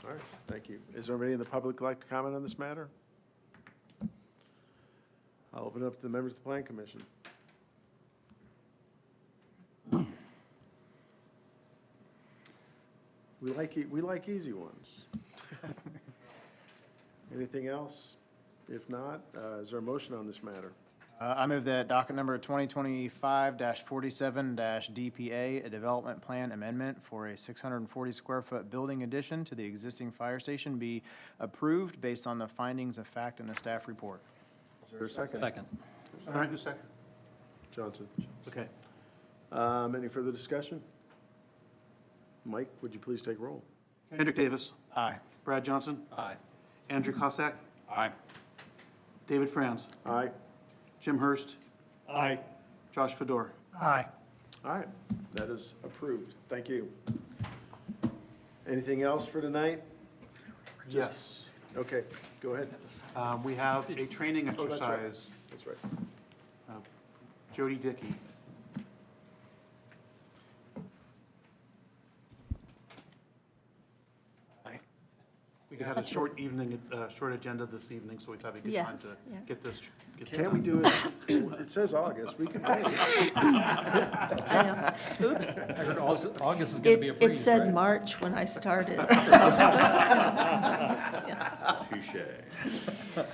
All right, thank you. Is there anybody in the public who'd like to comment on this matter? I'll open it up to the members of the Plan Commission. We like easy ones. Anything else? If not, is there a motion on this matter? I move that docket number 2025-47-DPA, a development plan amendment for a 640-square-foot building addition to the existing fire station, be approved based on the findings of fact in the staff report. Is there a second? Second. All right, who's second? Johnson. Okay. Any further discussion? Mike, would you please take roll? Hendrick Davis. Aye. Brad Johnson. Aye. Andrew Cossack. Aye. David Franz. Aye. Jim Hurst. Aye. Josh Fedor. Aye. All right, that is approved. Thank you. Anything else for tonight? Yes. Okay, go ahead. We have a training Oh, that's right. exercise. That's right. Jody Dickey. We had a short evening, short agenda this evening, so we thought it'd be a good time Yes, to yeah. get this. get Can't we done. do it, it says August, we can do it. I know. Oops. I heard August is going to be a breeze, It said right? March when I started. Touche.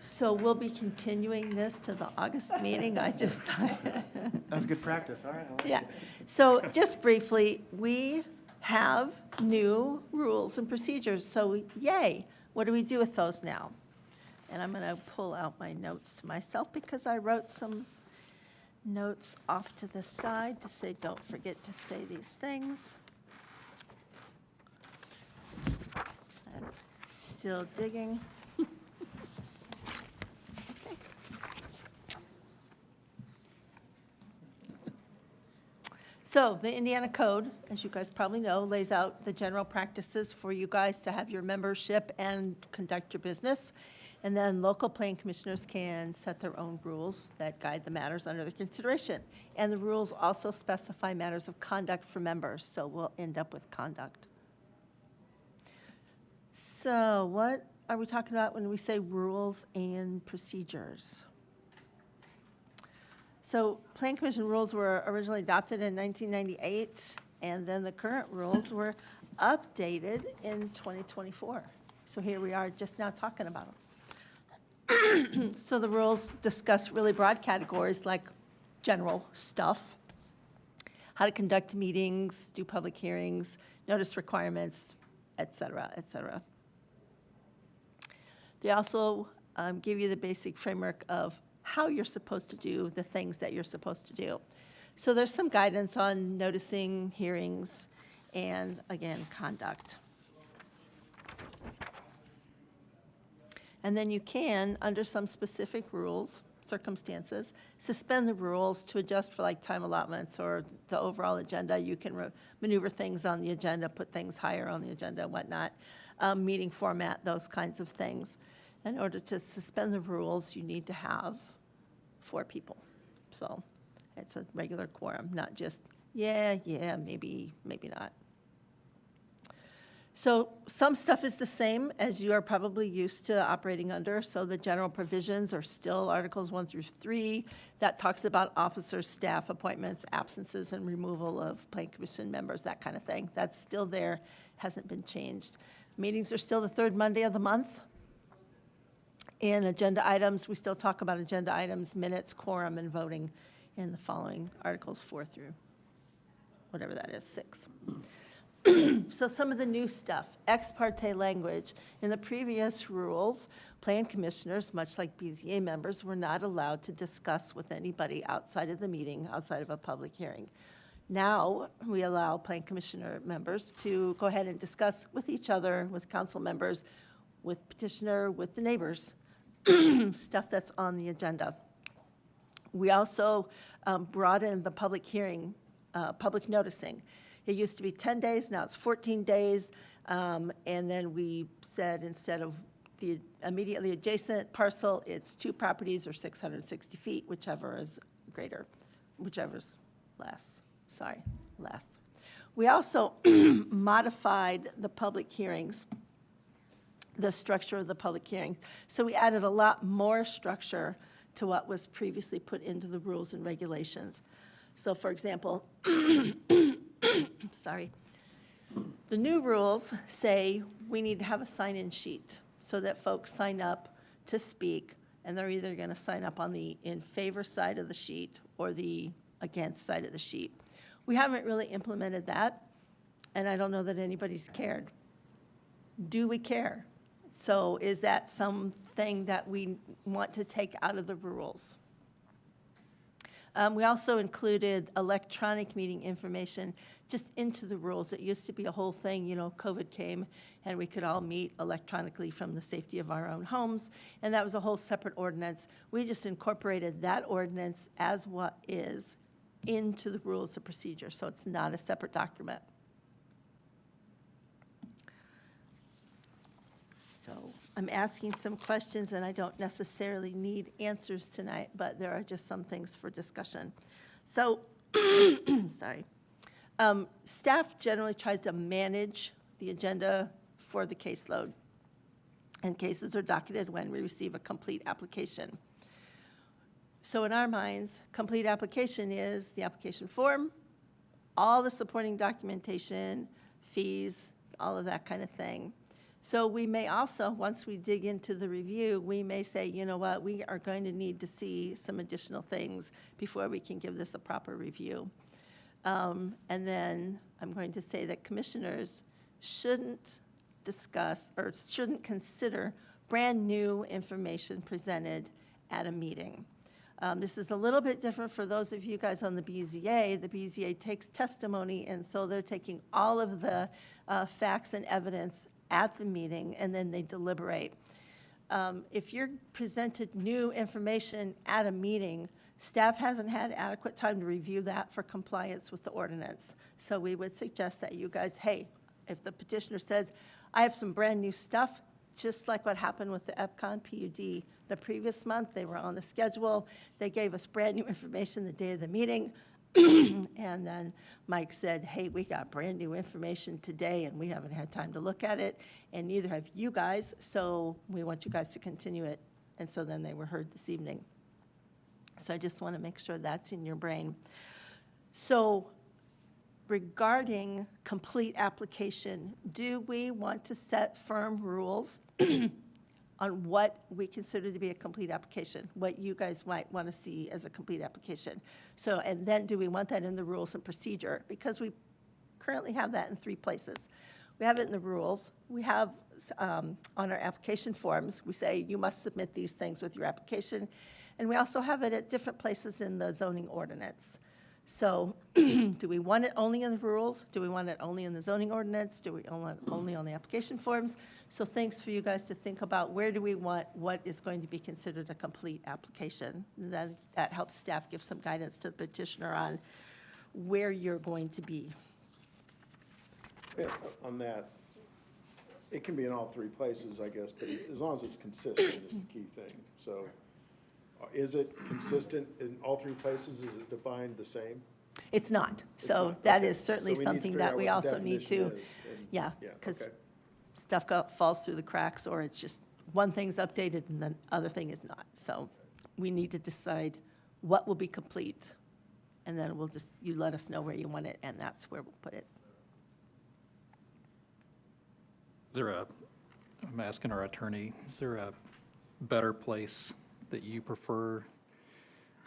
So we'll be continuing this to the August meeting. I just thought. That's good practice, all right. I like Yeah. it. So just briefly, we have new rules and procedures. So yay. What do we do with those now? And I'm going to pull out my notes to myself because I wrote some notes off to the side to say, don't forget to say these things. I'm still digging. Okay. So the Indiana Code, as you guys probably know, lays out the general practices for you guys to have your membership and conduct your business. And then local plan commissioners can set their own rules that guide the matters under their consideration. And the rules also specify matters of conduct for members, so we'll end up with conduct. So what are we talking about when we say rules and procedures? So Plan Commission rules were originally adopted in 1998, and then the current rules were updated in 2024. So here we are just now talking about them. So the rules discuss really broad categories like general stuff, how to conduct meetings, do public hearings, notice requirements, et cetera, et cetera. They also give you the basic framework of how you're supposed to do the things that you're supposed to do. So there's some guidance on noticing hearings and, again, conduct. And then you can, under some specific rules, circumstances, suspend the rules to adjust for like time allotments or the overall agenda. You can maneuver things on the agenda, put things higher on the agenda and whatnot, meeting format, those kinds of things. In order to suspend the rules, you need to have 4 people. So it's a regular quorum, not just, yeah, maybe, maybe not. So some stuff is the same as you are probably used to operating under. So the general provisions are still Articles 1 through 3. That talks about officers, staff appointments, absences, and removal of Plan Commission members, that kind of thing. That's still there, hasn't been changed. Meetings are still the 3rd Monday of the month. And agenda items, we still talk about agenda items, minutes, quorum, and voting in the following Articles 4 through whatever that is, 6. So some of the new stuff, ex parte language. In the previous rules, plan commissioners, much like BZA members, were not allowed to discuss with anybody outside of the meeting, outside of a public hearing. Now, we allow plan commissioner members to go ahead and discuss with each other, with council members, with petitioner, with the neighbors, stuff that's on the agenda. We also brought in the public hearing, public noticing. It used to be 10 days, now it's 14 days. And then we said instead of the immediately adjacent parcel, it's 2 properties or 660 feet, whichever is greater, whichever's less. Sorry, less. We also modified the public hearings, the structure of the public hearing. So we added a lot more structure to what was previously put into the rules and regulations. So for example, sorry, the new rules say we need to have a sign-in sheet so that folks sign up to speak, and they're either going to sign up on the in favor side of the sheet or the against side of the sheet. We haven't really implemented that, and I don't know that anybody's cared. Do we care? So is that something that we want to take out of the rules? We also included electronic meeting information just into the rules. It used to be a whole thing, you know, COVID came and we could all meet electronically from the safety of our own homes, and that was a whole separate ordinance. We just incorporated that ordinance as what is into the rules of procedure, so it's not a separate document. I'm asking some questions, and I don't necessarily need answers tonight, but there are just some things for discussion. So, sorry. Staff generally tries to manage the agenda for the caseload, and cases are docketed when we receive a complete application. So in our minds, complete application is the application form, all the supporting documentation, fees, all of that kind of thing. So we may also, once we dig into the review, we may say, you know what, we are going to need to see some additional things before we can give this a proper review. And then I'm going to say that commissioners shouldn't discuss or shouldn't consider brand-new information presented at a meeting. This is a little bit different for those of you guys on the BZA. The BZA takes testimony, and so they're taking all of the facts and evidence at the meeting, and then they deliberate. If you're presented new information at a meeting, staff hasn't had adequate time to review that for compliance with the ordinance. So we would suggest that you guys, hey, if the petitioner says, I have some brand new stuff, just like what happened with the EPCON PUD the previous month, they were on the schedule, they gave us brand new information the day of the meeting, and then Mike said, hey, we got brand new information today and we haven't had time to look at it, and neither have you guys, so we want you guys to continue it. And so then they were heard this evening. So I just want to make sure that's in your brain. So regarding complete application, do we want to set firm rules on what we consider to be a complete application, what you guys might want to see as a complete application? So, and then do we want that in the rules and procedure? Because we currently have that in 3 places. We have it in the rules. We have on our application forms, we say you must submit these things with your application. And we also have it at different places in the zoning ordinance. So do we want it only in the rules? Do we want it only in the zoning ordinance? Do we want it only on the application forms? So thanks for you guys to think about where do we want what is going to be considered a complete application. That helps staff give some guidance to the petitioner on where you're going to be. Yeah, on that, it can be in all 3 places, I guess, but as long as it's consistent is the key thing. So is it consistent in all 3 places? Is it defined the same? It's not. It's So not. that Okay. is certainly So we need to something figure that out we what the also need definition to, is, and- yeah, yeah, because okay. stuff falls through the cracks, or it's just one thing's updated and the other thing is not. So we need to decide what will be complete, and then we'll just, you let us know where you want it, and that's where we'll put it. Is there a, I'm asking our attorney, is there a better place that you prefer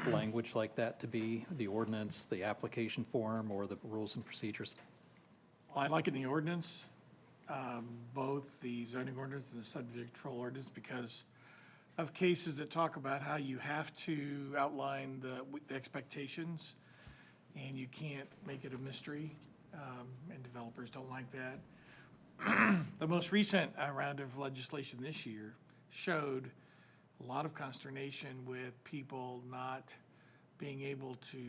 language like that to be? The ordinance, the application form, or the rules and procedures? Well, I like it in the ordinance, both the zoning ordinance and the subdivision control ordinance, because of cases that talk about how you have to outline the expectations, and you can't make it a mystery, and developers don't like that. The most recent round of legislation this year showed a lot of consternation with people not being able to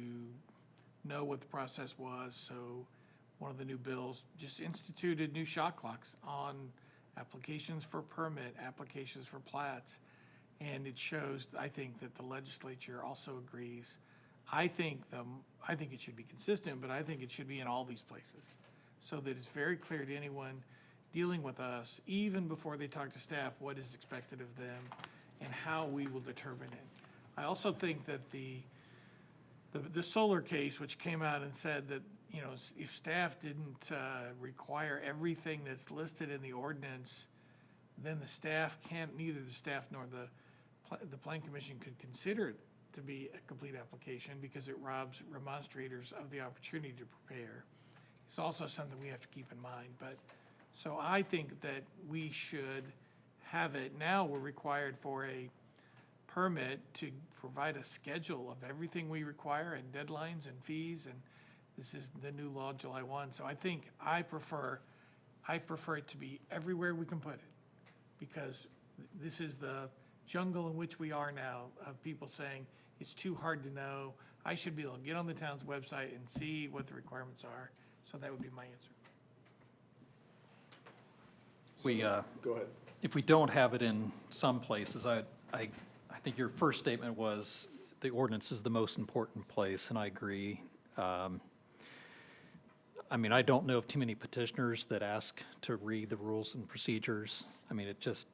know what the process was. So one of the new bills just instituted new shot clocks on applications for permit, applications for plats. And it shows, I think, that the legislature also agrees. I think it should be consistent, but I think it should be in all these places, so that it's very clear to anyone dealing with us, even before they talk to staff, what is expected of them and how we will determine it. I also think that the solar case, which came out and said that, you know, if staff didn't require everything that's listed in the ordinance, then the staff can't, neither the staff nor the Plan Commission could consider it to be a complete application, because it robs remonstrators of the opportunity to prepare. It's also something we have to keep in mind. But so I think that we should have it. Now we're required for a permit to provide a schedule of everything we require and deadlines and fees, and this is the new law, July 1. So I think I prefer it to be everywhere we can put it, because this is the jungle in which we are now, of people saying it's too hard to know. I should be able to get on the town's website and see what the requirements are. So that would be my answer. we, Go ahead. if we don't have it in some places, I think your first statement was the ordinance is the most important place, and I agree. I mean, I don't know of too many petitioners that ask to read the rules and procedures. I mean, it just,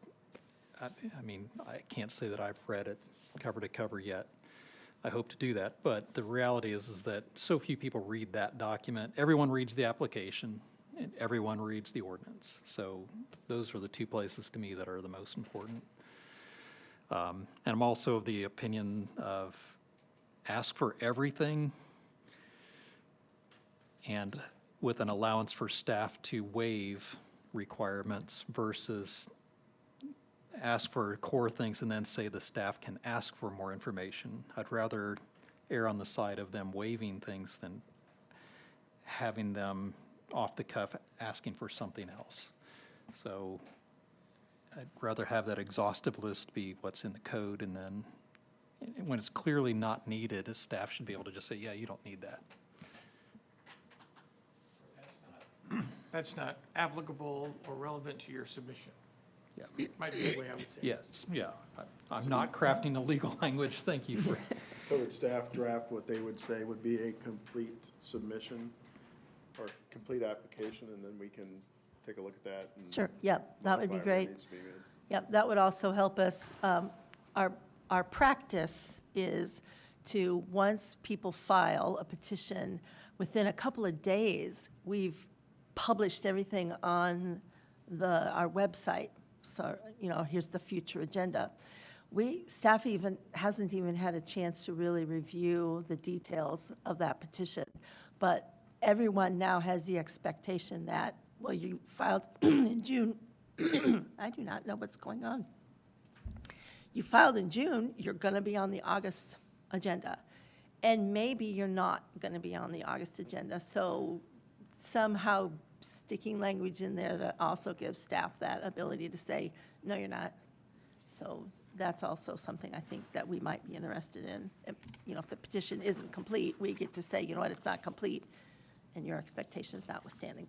I mean, I can't say that I've read it cover to cover yet. I hope to do that, but the reality is that so few people read that document. Everyone reads the application, and everyone reads the ordinance. So those are the two places to me that are the most important. And I'm also of the opinion of ask for everything and with an allowance for staff to waive requirements versus ask for core things and then say the staff can ask for more information. I'd rather err on the side of them waiving things than having them off the cuff asking for something else. So I'd rather have that exhaustive list be what's in the code, and then when it's clearly not needed, a staff should be able to just say, yeah, you don't need that. That's not applicable or relevant to your submission. Yeah. Might be the way I would say it. Yes, yeah. I'm not crafting the legal language, thank you for. So would staff draft what they would say would be a complete submission or complete application, and then we can take a look at that? And Sure, yep, that would be modify what great. needs to be made? Yep, that would also help us. Our practice is to, once people file a petition, within a couple of days, we've published everything on our website. So, you know, here's the future agenda. Staff hasn't even had a chance to really review the details of that petition. But everyone now has the expectation that, well, you filed in June. I do not know what's going on. You filed in June, you're going to be on the August agenda. And maybe you're not going to be on the August agenda. So somehow sticking language in there that also gives staff that ability to say, no, you're not. So that's also something I think that we might be interested in. You know, if the petition isn't complete, we get to say, you know what, it's not complete, and your expectations notwithstanding.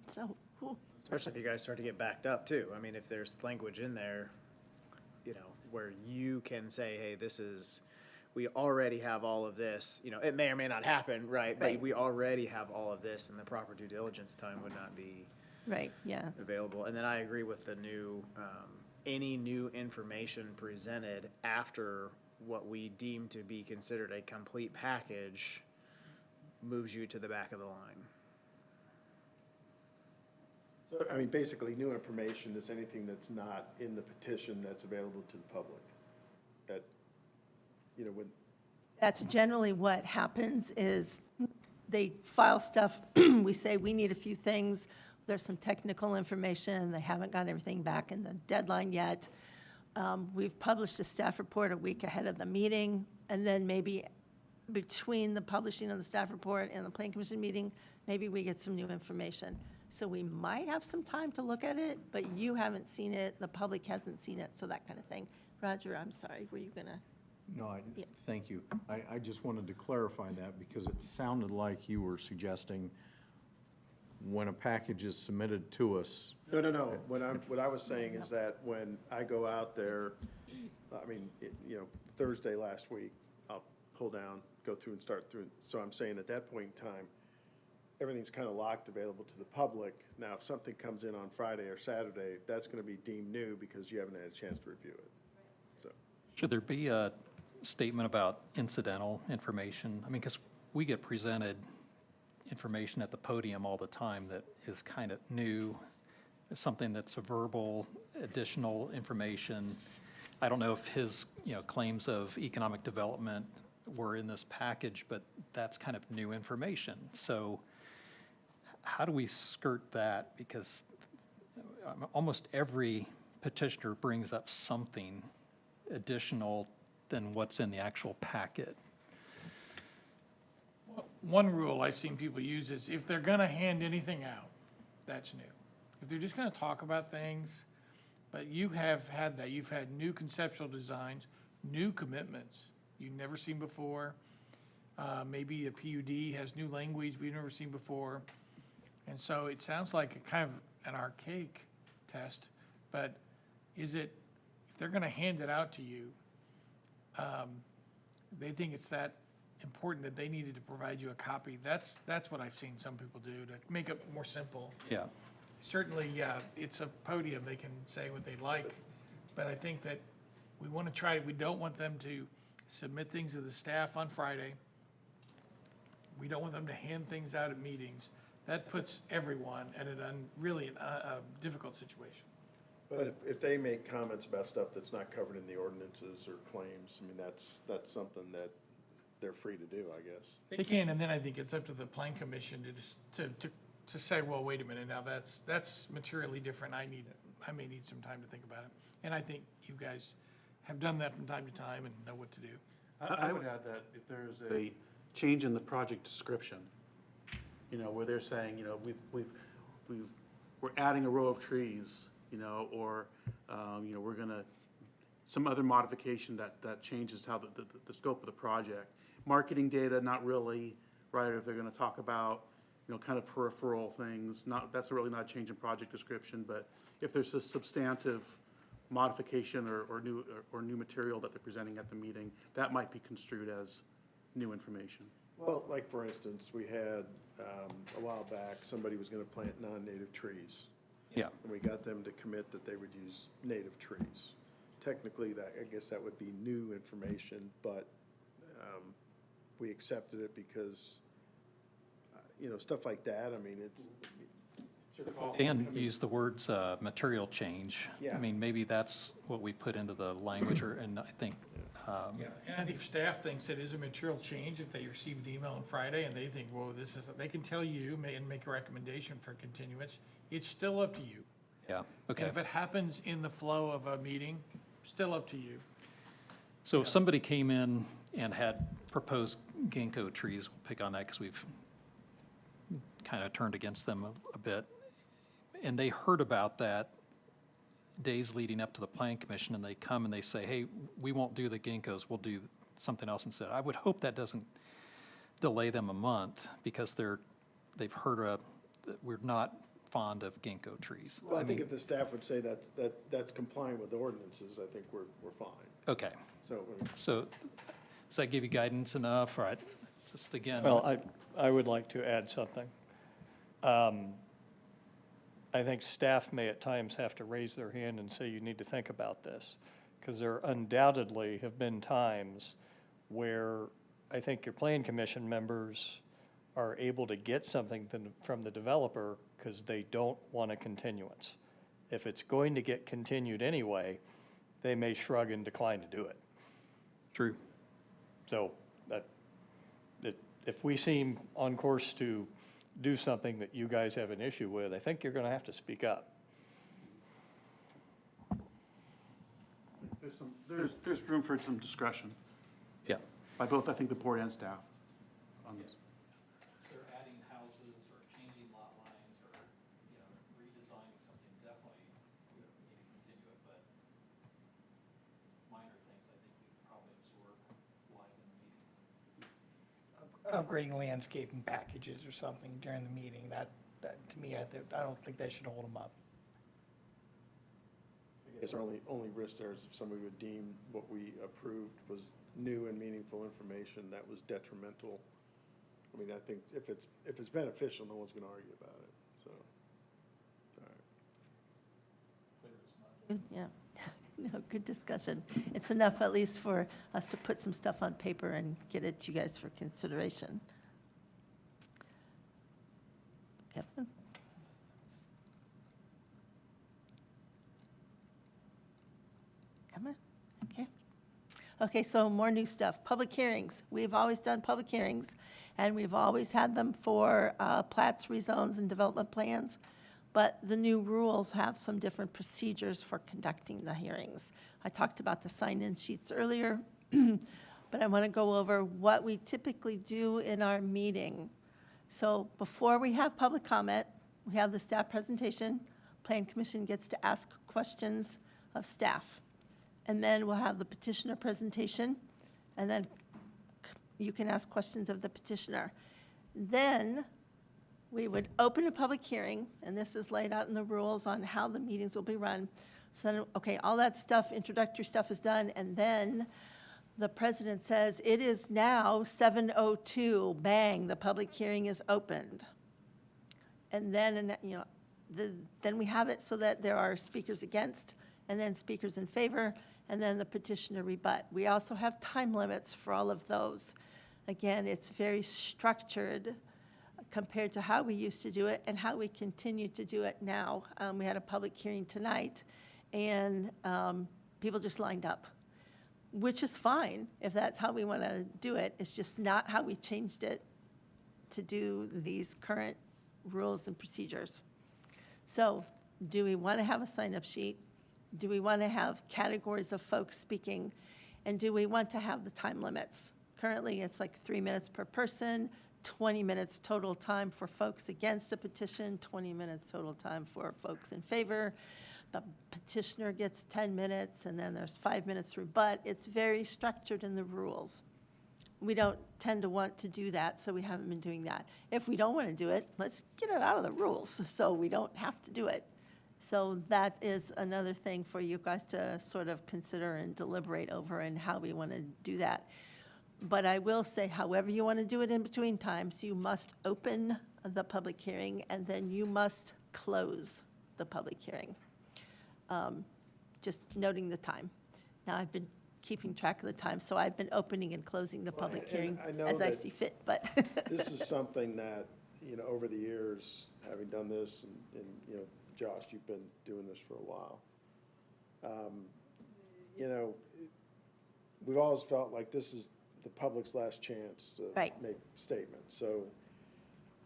So, cool. Especially if you guys start to get backed up too. I mean, if there's language in there, you know, where you can say, hey, we already have all of this, you know, it may or may not happen, right? But Right. we already have all of this, and the proper due diligence time would not be Right, yeah. available. And then I agree with the new, any new information presented after what we deem to be considered a complete package moves you to the back of the line. So, I mean, basically, new information is anything that's not in the petition that's available to the public. That, you know, when, That's generally what happens is they file stuff, we say, we need a few things, there's some technical information, they haven't got everything back in the deadline yet. We've published a staff report a week ahead of the meeting, and then maybe between the publishing of the staff report and the Planning Commission meeting, maybe we get some new information. So we might have some time to look at it, but you haven't seen it, the public hasn't seen it, so that kind of thing. Roger, I'm sorry, were you gonna? No, Yeah. thank you. I just wanted to clarify that because it sounded like you were suggesting when a package is submitted to us. no. What I was saying is that when I go out there, I mean, you know, Thursday last week, I'll pull down, go through and start through. So I'm saying at that point in time, everything's kind of locked, available to the public. Now, if something comes in on Friday or Saturday, that's going to be deemed new because you haven't had a chance to review it. So, Should there be a statement about incidental information? I mean, because we get presented information at the podium all the time that is kind of new, something that's a verbal, additional information. I don't know if his, you know, claims of economic development were in this package, but that's kind of new information. So how do we skirt that? Because almost every petitioner brings up something additional than what's in the actual packet. One rule I've seen people use is if they're gonna hand anything out, that's new. If they're just gonna talk about things, but you have had that, you've had new conceptual designs, new commitments you've never seen before. Maybe a PUD has new language we've never seen before. And so it sounds like a kind of an archaic test, but is it, if they're gonna hand it out to you, they think it's that important that they needed to provide you a copy. That's what I've seen some people do to make it more simple. Yeah. Certainly, it's a podium, they can say what they like, but I think that we want to try, we don't want them to submit things to the staff on Friday. We don't want them to hand things out at meetings. That puts everyone at really a difficult situation. But if they make comments about stuff that's not covered in the ordinances or claims, I mean, that's something that they're free to do, I guess. They can, and then I think it's up to the plan commission to just, to say, well, wait a minute, now that's materially different. I may need some time to think about it. And I think you guys have done that from time to time and know what to do. I would add that if there's a change in the project description, where they're saying, we're adding a row of trees, or, we're gonna, some other modification that changes how the scope of the project. Marketing data, not really, right? If they're gonna talk about, kind of peripheral things, that's really not a change in project description, but if there's a substantive modification or new material that they're presenting at the meeting, that might be construed as new information. Well, like, for instance, we had, a while back, somebody was gonna plant non-native trees. Yeah. And we got them to commit that they would use native trees. Technically, I guess that would be new information, but we accepted it because, stuff like that, I mean, it's. Dan used the words material change. Yeah. I mean, maybe that's what we put into the language, and I think, Yeah, and I think if staff thinks it is a material change, if they receive an email on Friday and they think, whoa, they can tell you and make a recommendation for continuance, it's still up to you. yeah, okay. And if it happens in the flow of a meeting, still up to you. So if somebody came in and had proposed ginkgo trees, we'll pick on that because we've kind of turned against them a bit, and they heard about that days leading up to the plan commission, and they come and they say, hey, we won't do the ginkgos, we'll do something else instead. I would hope that doesn't delay them a month because they've heard that we're not fond of ginkgo trees. Well, I think if the staff would say that's compliant with the ordinances, I think we're fine. Okay, So, so does that give you guidance enough? All right, just again. Well, I would like to add something. I think staff may at times have to raise their hand and say, you need to think about this, because there undoubtedly have been times where I think your plan commission members are able to get something from the developer because they don't want a continuance. If it's going to get continued anyway, they may shrug and decline to do it. True. So if we seem on course to do something that you guys have an issue with, I think you're going to have to speak up. There's room for some discretion Yeah. by both, I think, the board and staff on this. They're adding houses or changing lot lines or, redesigning something, definitely we need to continue it, but minor things I think we could probably absorb live in the meeting. Upgrading landscaping packages or something during the meeting, that to me, I don't think that should hold them up. I guess our only risk there is if somebody would deem what we approved was new and meaningful information that was detrimental. I mean, I think if it's beneficial, no one's gonna argue about it, so. All right. Yeah. No, good discussion. It's enough at least for us to put some stuff on paper and get it to you guys for consideration. Kevin? Come on, okay. Okay, so more new stuff. Public hearings. We've always done public hearings, and we've always had them for plats, rezones, and development plans. But the new rules have some different procedures for conducting the hearings. I talked about the sign-in sheets earlier, but I want to go over what we typically do in our meeting. So before we have public comment, we have the staff presentation. Plan Commission gets to ask questions of staff. And then we'll have the petitioner presentation, and then you can ask questions of the petitioner. Then we would open a public hearing, and this is laid out in the rules on how the meetings will be run. So, okay, all that stuff, introductory stuff is done, and then the president says, it is now 7:02, bang, the public hearing is opened. And then, then we have it so that there are speakers against, and then speakers in favor, and then the petitioner rebut. We also have time limits for all of those. Again, it's very structured compared to how we used to do it and how we continue to do it now. We had a public hearing tonight, and people just lined up, which is fine if that's how we want to do it. It's just not how we changed it to do these current rules and procedures. So do we want to have a sign-up sheet? Do we want to have categories of folks speaking? And do we want to have the time limits? Currently, it's like 3 minutes per person, 20 minutes total time for folks against a petition, 20 minutes total time for folks in favor. The petitioner gets 10 minutes, and then there's 5 minutes rebut. It's very structured in the rules. We don't tend to want to do that, so we haven't been doing that. If we don't want to do it, let's get it out of the rules so we don't have to do it. So that is another thing for you guys to sort of consider and deliberate over and how we want to do that. But I will say, however you want to do it in between times, you must open the public hearing, and then you must close the public hearing. Just noting the time. Now, I've been keeping track of the time, so I've been opening and closing the public hearing I know as I that see fit, but. This is something that, over the years, having done this, and Josh, you've been doing this for a while. We've always felt like this is the public's last chance to Right. make statements. So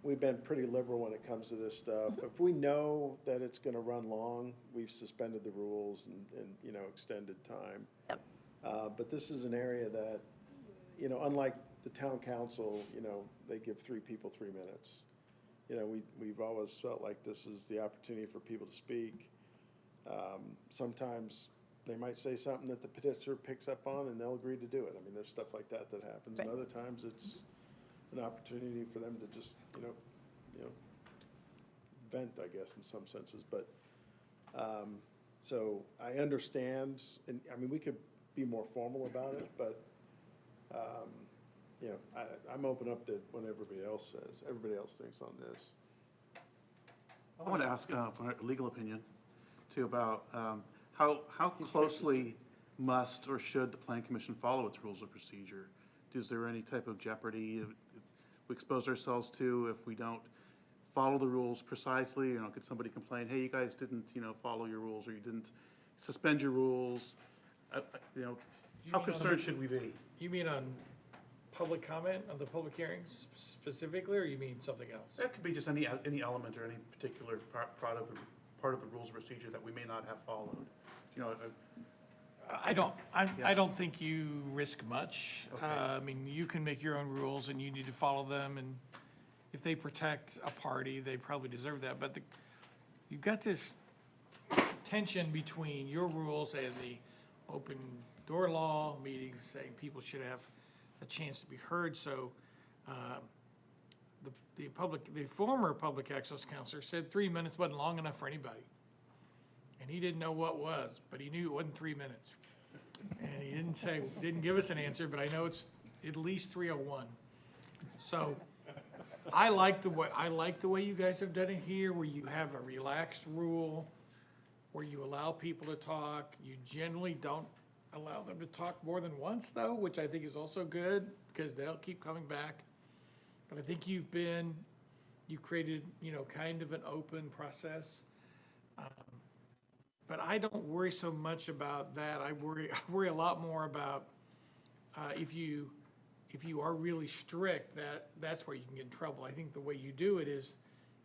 we've been pretty liberal when it comes to this stuff. If we know that it's going to run long, we've suspended the rules and extended time. Yep. But this is an area that, unlike the town council, they give 3 people 3 minutes. We've always felt like this is the opportunity for people to speak. Sometimes they might say something that the petitioner picks up on, and they'll agree to do it. I mean, there's stuff like that happens. Right. And other times, it's an opportunity for them to just, vent, I guess, in some senses. But, so I understand, and, I mean, we could be more formal about it, but, I'm open up to what everybody else says, everybody else thinks on this. I want to ask for a legal opinion, too, about how closely must or should the Plan Commission follow its rules of procedure? Is there any type of jeopardy we expose ourselves to if we don't follow the rules precisely? Could somebody complain, hey, you guys didn't, follow your rules, or you didn't suspend your rules? How concerned should we be? You mean on public comment on the public hearings specifically, or you mean something else? That could be just any element or any particular part of the rules of procedure that we may not have followed. I don't think you risk much. Okay. I mean, you can make your own rules and you need to follow them, and if they protect a party, they probably deserve that. But you've got this tension between your rules and the open door law meetings saying people should have a chance to be heard. So the former public access counselor said 3 minutes wasn't long enough for anybody. And he didn't know what was, but he knew it wasn't 3 minutes. And he didn't give us an answer, but I know it's at least 3:01. So I like the way you guys have done it here, where you have a relaxed rule, where you allow people to talk. You generally don't allow them to talk more than once, though, which I think is also good, because they'll keep coming back. But I think you created, kind of an open process. But I don't worry so much about that. I worry a lot more about if you are really strict, that's where you can get in trouble. I think the way you do it is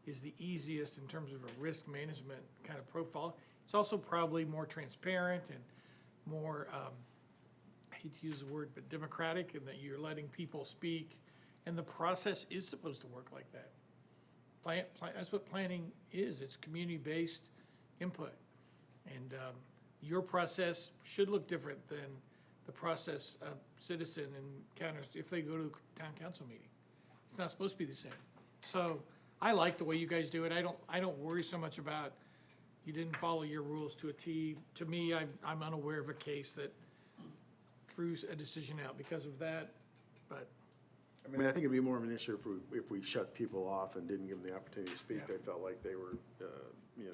the easiest in terms of a risk management kind of profile. It's also probably more transparent and more, I hate to use the word, but democratic, in that you're letting people speak, and the process is supposed to work like that. That's what planning is. It's community-based input. And your process should look different than the process a citizen encounters if they go to a town council meeting. It's not supposed to be the same. So I like the way you guys do it. I don't worry so much about you didn't follow your rules to a T. To me, I'm unaware of a case that threw a decision out because of that, but. I mean, I think it'd be more of an issue if we shut people off and didn't give them the opportunity to speak. They felt like they were,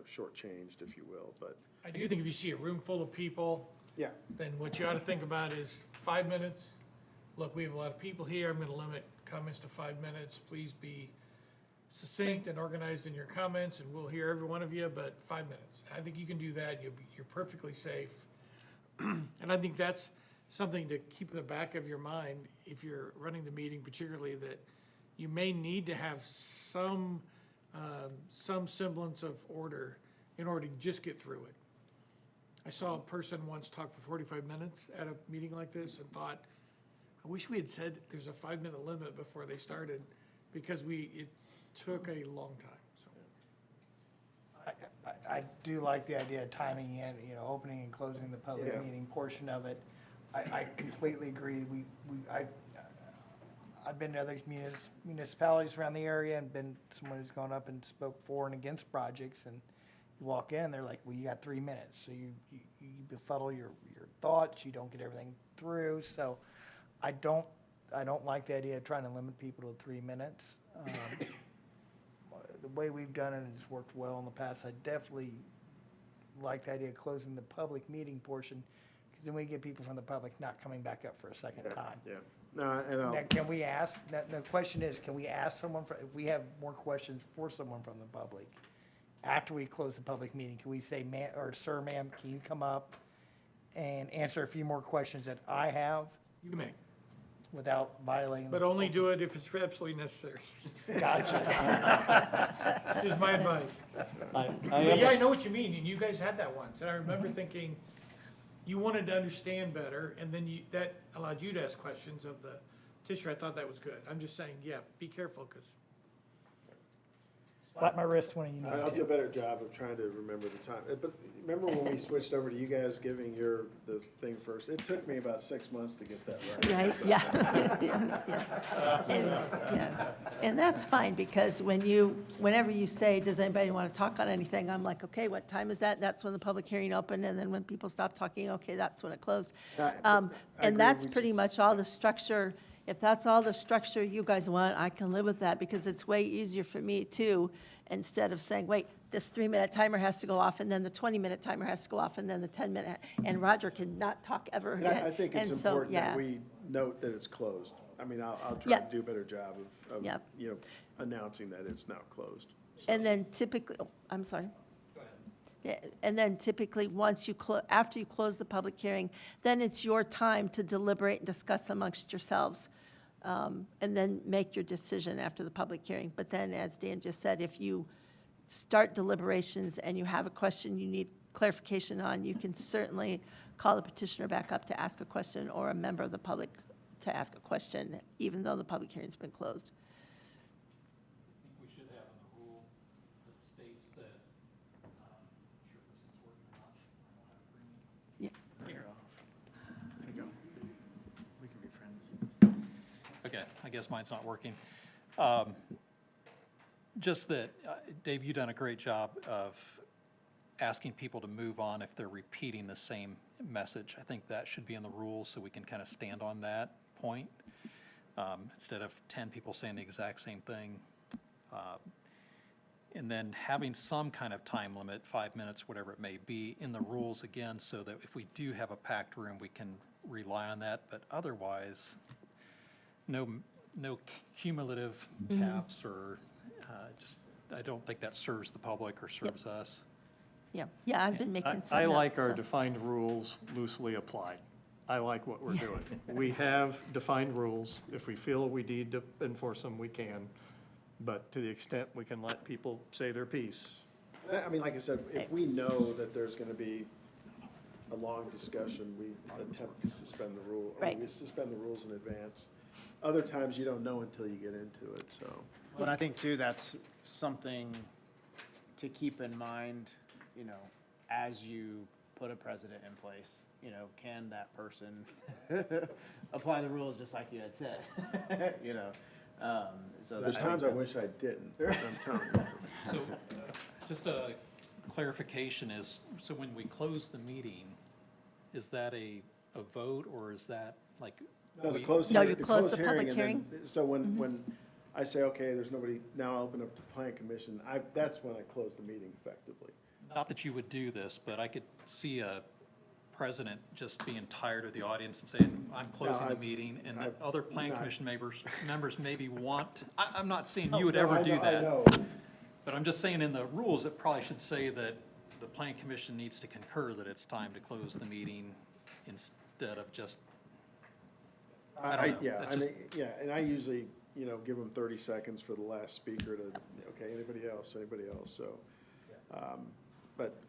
shortchanged, if you will, but. I do think if you see a room full of people, Yeah. then what you ought to think about is 5 minutes. Look, we have a lot of people here. I'm going to limit comments to 5 minutes. Please be succinct and organized in your comments, and we'll hear every one of you, but 5 minutes. I think you can do that. You're perfectly safe. And I think that's something to keep in the back of your mind if you're running the meeting, particularly that you may need to have some semblance of order in order to just get through it. I saw a person once talk for 45 minutes at a meeting like this and thought, I wish we had said there's a 5-minute limit before they started, because it took a long time, so. I do like the idea of timing in, opening and closing the public Yeah. meeting portion of it. I completely agree. I've been to other municipalities around the area and been someone who's gone up and spoke for and against projects, and you walk in and they're like, well, you got 3 minutes. So you befuddle your thoughts, you don't get everything through. So I don't like the idea of trying to limit people to 3 minutes. The way we've done it has worked well in the past. I definitely like the idea of closing the public meeting portion, because then we get people from the public not coming back up for a second time. Yeah. No, and Now, can we ask, the question is, can we ask someone, if we have more questions for someone from the public, after we close the public meeting, can we say, ma'am, or sir, ma'am, can you come up and answer a few more questions that I have You may, without violating? but only do it if it's absolutely necessary, Gotcha. is my advice. But yeah, I know what you mean, and you guys had that once, and I remember thinking, you wanted to understand better, and then that allowed you to ask questions of the petitioner. I thought that was good. I'm just saying, yeah, be careful, because. Slap my wrist when you need I'll do a to. better job of trying to remember the time. But remember when we switched over to you guys giving the thing first? It took me about 6 months to get that right. Right, yeah. And that's fine, because whenever you say, does anybody want to talk on anything, I'm like, okay, what time is that? That's when the public hearing opened, and then when people stop talking, okay, that's when it closed. I And agree, that's we pretty just- much all the structure. If that's all the structure you guys want, I can live with that, because it's way easier for me too, instead of saying, wait, this 3-minute timer has to go off, and then the 20-minute timer has to go off, and then the 10-minute, and Roger cannot talk ever And again. I think it's And so, important that yeah. we note that it's closed. I mean, I'll try Yep. to do a better job of, Yep. announcing that it's now closed. And then typically, I'm sorry. Yeah, and then typically, once you after you close the public hearing, then it's your time to deliberate and discuss amongst yourselves, and then make your decision after the public hearing. But then, as Dan just said, if you start deliberations and you have a question you need clarification on, you can certainly call the petitioner back up to ask a question, or a member of the public to ask a question, even though the public hearing's been closed. We should have in the rule that states that, I'm sure if this is working or not, I don't have it for me. Here, there you go. We can be friends. Okay, I guess mine's not working. Just that, Dave, you've done a great job of asking people to move on if they're repeating the same message. I think that should be in the rules, so we can kind of stand on that point, instead of 10 people saying the exact same thing. And then having some kind of time limit, 5 minutes, whatever it may be, in the rules again, so that if we do have a packed room, we can rely on that. But otherwise, no cumulative caps, or I don't think that serves the public or serves us. Yeah, I've been making some I notes. like our so- defined rules loosely applied. I like what we're doing. We have defined rules. If we feel we need to enforce them, we can. But to the extent we can let people say their piece. I mean, like I said, if we know that there's going to be a long discussion, we attempt to suspend the rule. I mean, Right. We suspend the rules in advance. Other times, you don't know until you get into it, so. But I think too, that's something to keep in mind, as you put a president in place, can that person apply the rules just like you had said? So There's think times I that's- wish I didn't, I'm telling you. So, just a clarification is, so when we close the meeting, is that a vote, or is that like? No, the we- closed No, hearing, you close the public and then- hearing. So when I say, okay, there's nobody, now I'll open up the plan commission, that's when I close the meeting effectively. Not that you would do this, but I could see a president just being tired of the audience and saying, I'm closing the meeting, and the other plan commission members maybe want, I'm not saying you would ever do I that. know. But I'm just saying in the rules, it probably should say that the plan commission needs to concur that it's time to close the meeting instead of just, I don't know. Yeah, That's I just- mean, yeah, and I usually, give them 30 seconds for the last speaker to, okay, anybody else, so. But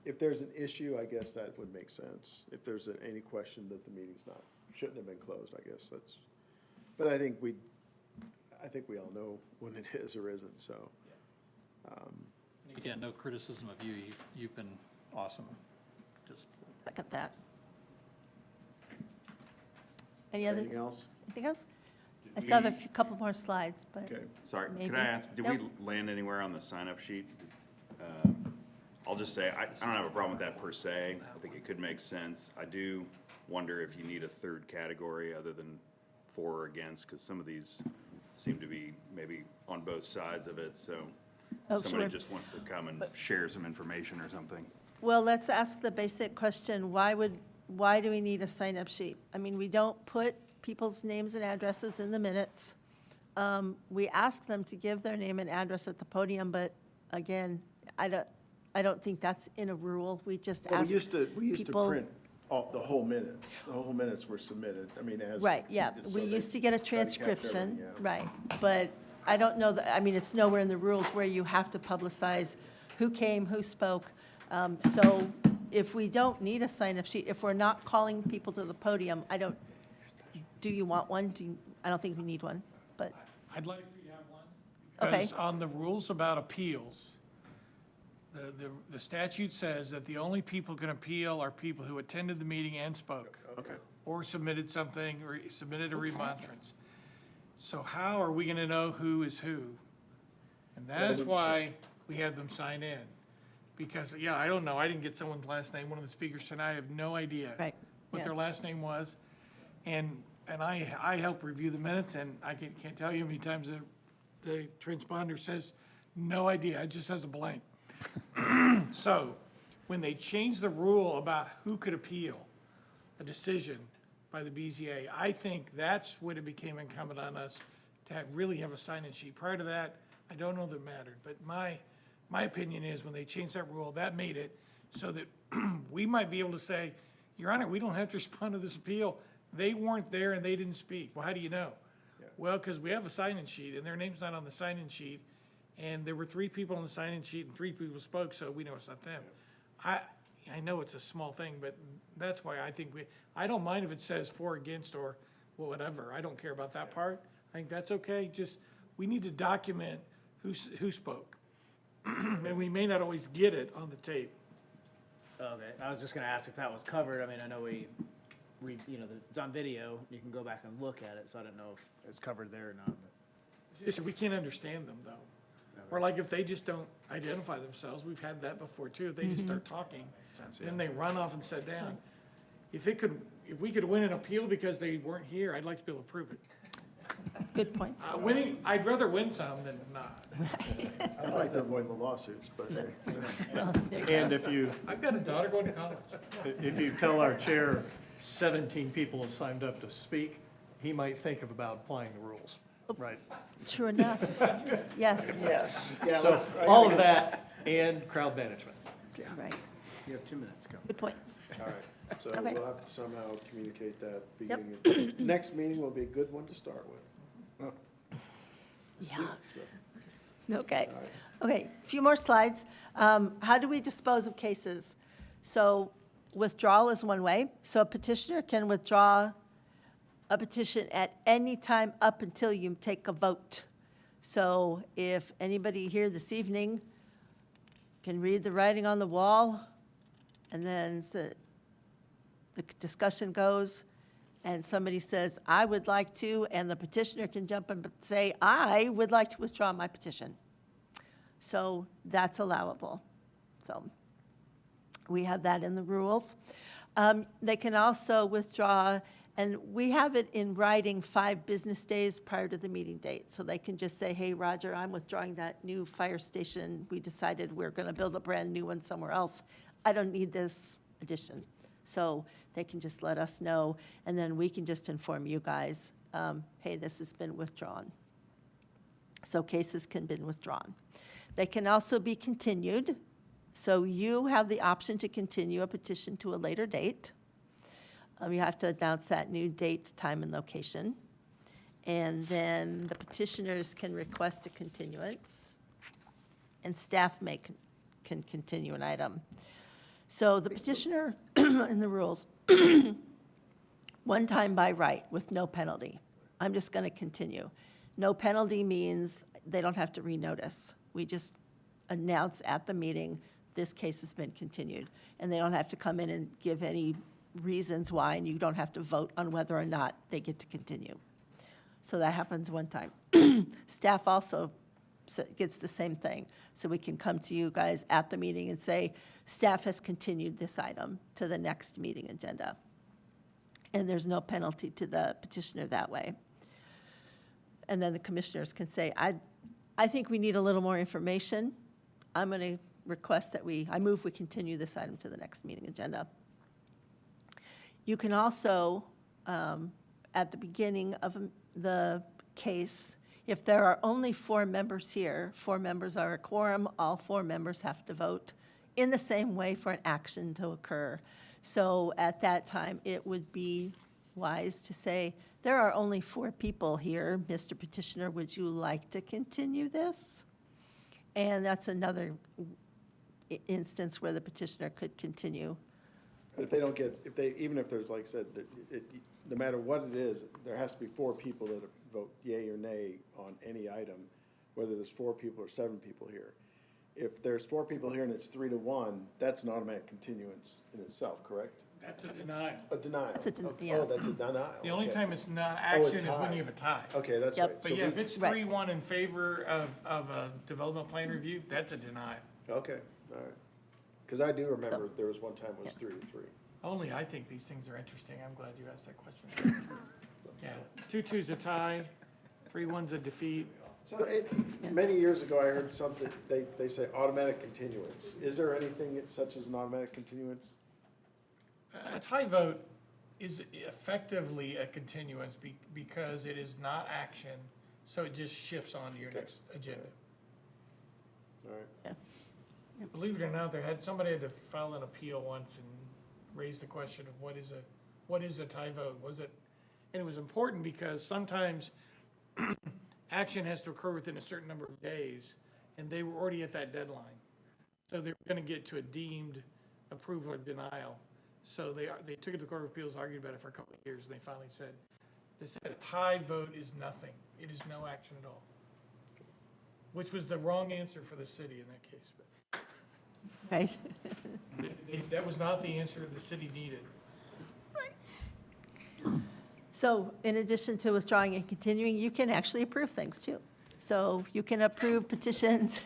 if there's an issue, I guess that would make sense. If there's any question that the meeting's shouldn't have been closed, I guess that's, but I think we all know when it is or isn't, so. Again, no criticism of you. You've been awesome. Just, Second that. Any other, Anything else? anything else? I still have a couple more slides, but Okay. Sorry, maybe. could I ask, did Nope. we land anywhere on the sign-up sheet? I'll just say, I don't have a problem with that per se. I think it could make sense. I do wonder if you need a third category other than for or against, because some of these seem to be maybe on both sides of it, so Oh, somebody sure. just wants to come and share some information or something. Well, let's ask the basic question, why do we need a sign-up sheet? I mean, we don't put people's names and addresses in the minutes. We ask them to give their name and address at the podium, but again, I don't think that's in a rule. We just Well, ask we used to people- print the whole minutes. The whole minutes were submitted, I mean, as. Right, yeah, so we they used to get a try to capture transcription, everything, yeah. right, but I don't know that, I mean, it's nowhere in the rules where you have to publicize who came, who spoke. So if we don't need a sign-up sheet, if we're not calling people to the podium, do you want one? I don't think we need one, but, I'd like for you to have one. Okay. Because on the rules about appeals, the statute says that the only people can appeal are people who attended the meeting and spoke. Okay. Or submitted something, or submitted a remonstrance. So how are we gonna know who is who? And that's why we have them sign in. Because, yeah, I don't know, I didn't get someone's last name, one of the speakers tonight, I have no idea. right, What yeah. their last name was. And I help review the minutes, and I can't tell you how many times the transponder says, no idea, it just has a blank. So, when they changed the rule about who could appeal a decision by the BZA, I think that's when it became incumbent on us to really have a sign-in sheet. Prior to that, I don't know that it mattered, but my opinion is when they changed that rule, that made it so that we might be able to say, Your Honor, we don't have to respond to this appeal. They weren't there and they didn't speak. Well, how do you know? Well, because we have a sign-in sheet and their name's not on the sign-in sheet. And there were 3 people on the sign-in sheet and 3 people spoke, so we know it's not them. I know it's a small thing, but that's why I think I don't mind if it says for, against, or whatever. I don't care about that part. I think that's okay. Just, we need to document who spoke. And we may not always get it on the tape. Okay, I was just gonna ask if that was covered. I mean, I know it's on video. You can go back and look at it, so I don't know if it's covered there or not. but- Just, we can't understand them, though. Or like if they just don't identify themselves, we've had that before too, if they just start talking, then they run off and sit down. If we could win an appeal because they weren't here, I'd like to be able to prove it. Good point. I'd rather win some than not. I'd like to avoid the lawsuits, but hey. And if you, I've got a daughter going to college. if you tell our chair 17 people have signed up to speak, he might think about applying the rules, right? True enough, yes, Yeah, So let's- I all of guess- that and crowd management. right, You have 2 minutes, go. good point. All right, so Okay. we'll have to somehow communicate that beginning. Next meeting will be a good one to start with. Yeah, So, okay. all right. Okay, a few more slides. How do we dispose of cases? So withdrawal is one way. So a petitioner can withdraw a petition at any time up until you take a vote. So if anybody here this evening can read the writing on the wall, and then the discussion goes, and somebody says, I would like to, and the petitioner can jump and say, I would like to withdraw my petition. So that's allowable. So we have that in the rules. They can also withdraw, and we have it in writing 5 business days prior to the meeting date. So they can just say, hey, Roger, I'm withdrawing that new fire station. We decided we're going to build a brand new one somewhere else. I don't need this addition. So they can just let us know, and then we can just inform you guys, hey, this has been withdrawn. So cases can be withdrawn. They can also be continued. So you have the option to continue a petition to a later date. You have to announce that new date, time, and location. And then the petitioners can request a continuance, and staff can continue an item. So the petitioner in the rules, one time by right with no penalty. I'm just going to continue. No penalty means they don't have to renotice. We just announce at the meeting, this case has been continued. And they don't have to come in and give any reasons why, and you don't have to vote on whether or not they get to continue. So that happens one time. Staff also gets the same thing. So we can come to you guys at the meeting and say, staff has continued this item to the next meeting agenda. And there's no penalty to the petitioner that way. And then the commissioners can say, I think we need a little more information. I'm going to request that I move we continue this item to the next meeting agenda. You can also, at the beginning of the case, if there are only 4 members here, 4 members are a quorum, all 4 members have to vote in the same way for an action to occur. So at that time, it would be wise to say, there are only 4 people here. Mr. Petitioner, would you like to continue this? And that's another instance where the petitioner could continue. But if they don't get, even if there's, like I said, no matter what it is, there has to be 4 people that vote yea or nay on any item, whether there's 4 people or 7 people here. If there's 4 people here and it's 3-1, that's an automatic continuance in itself, correct? That's a denial. A denial. That's a Okay. yeah. Oh, that's a denial. The only Okay. time it's not Oh, action a is when tie. you have a tie. Okay, that's Yep. right. But So yeah, we- if it's Right. 3-1 in favor of a development plan review, that's a denial. Okay, all right. Because I do remember there was one time it was 3-3. Only I think these things are interesting. I'm glad you asked that question. Yeah, 2-2's a tie, 3-1's a defeat. So many years ago, I heard something, they say automatic continuance. Is there anything such as an automatic continuance? A tie vote is effectively a continuance because it is not action, so it just shifts on to your next agenda. All right. Yeah. Believe it or not, somebody had to file an appeal once and raise the question of what is a tie vote? And it was important because sometimes action has to occur within a certain number of days, and they were already at that deadline. So they were going to get to a deemed approval or denial. So they took it to the Court of Appeals, argued about it for a couple of years, and they finally said a tie vote is nothing. It is no action at all. Which was the wrong answer for the city in that case. But Right. that was not the answer the city needed. So in addition to withdrawing and continuing, you can actually approve things too. So you can approve petitions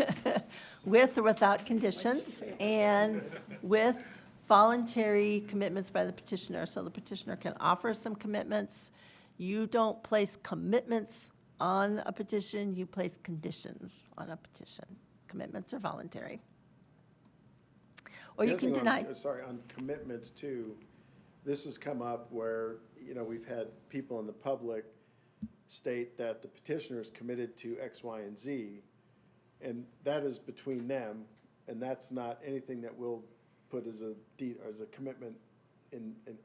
with or without conditions and with voluntary commitments by the petitioner. So the petitioner can offer some commitments. You don't place commitments on a petition, you place conditions on a petition. Commitments are voluntary. Or The you other can thing on- deny. Sorry, on commitments too, this has come up where, we've had people in the public state that the petitioner is committed to X, Y, and Z, and that is between them, and that's not anything that we'll put as a commitment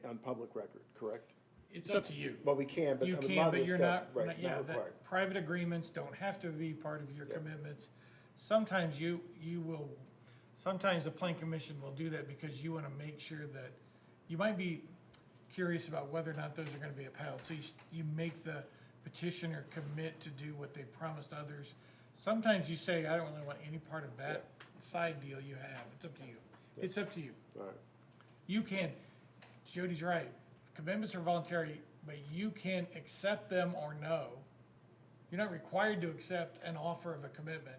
on public record, correct? It's up to you. Well, we can, but You I mean, a can, lot of but this you're stuff, not, right, yeah, not required. that private agreements don't have to be part of your Yeah. commitments. Sometimes sometimes the plan commission will do that because you want to make sure that, you might be curious about whether or not those are going to be upheld. So you make the petitioner commit to do what they promised others. Sometimes you say, I don't really want any part of that side deal you have. It's up to you. It's up to you. All right. You can, Jody's right, commitments are voluntary, but you can accept them or no. You're not required to accept an offer of a commitment.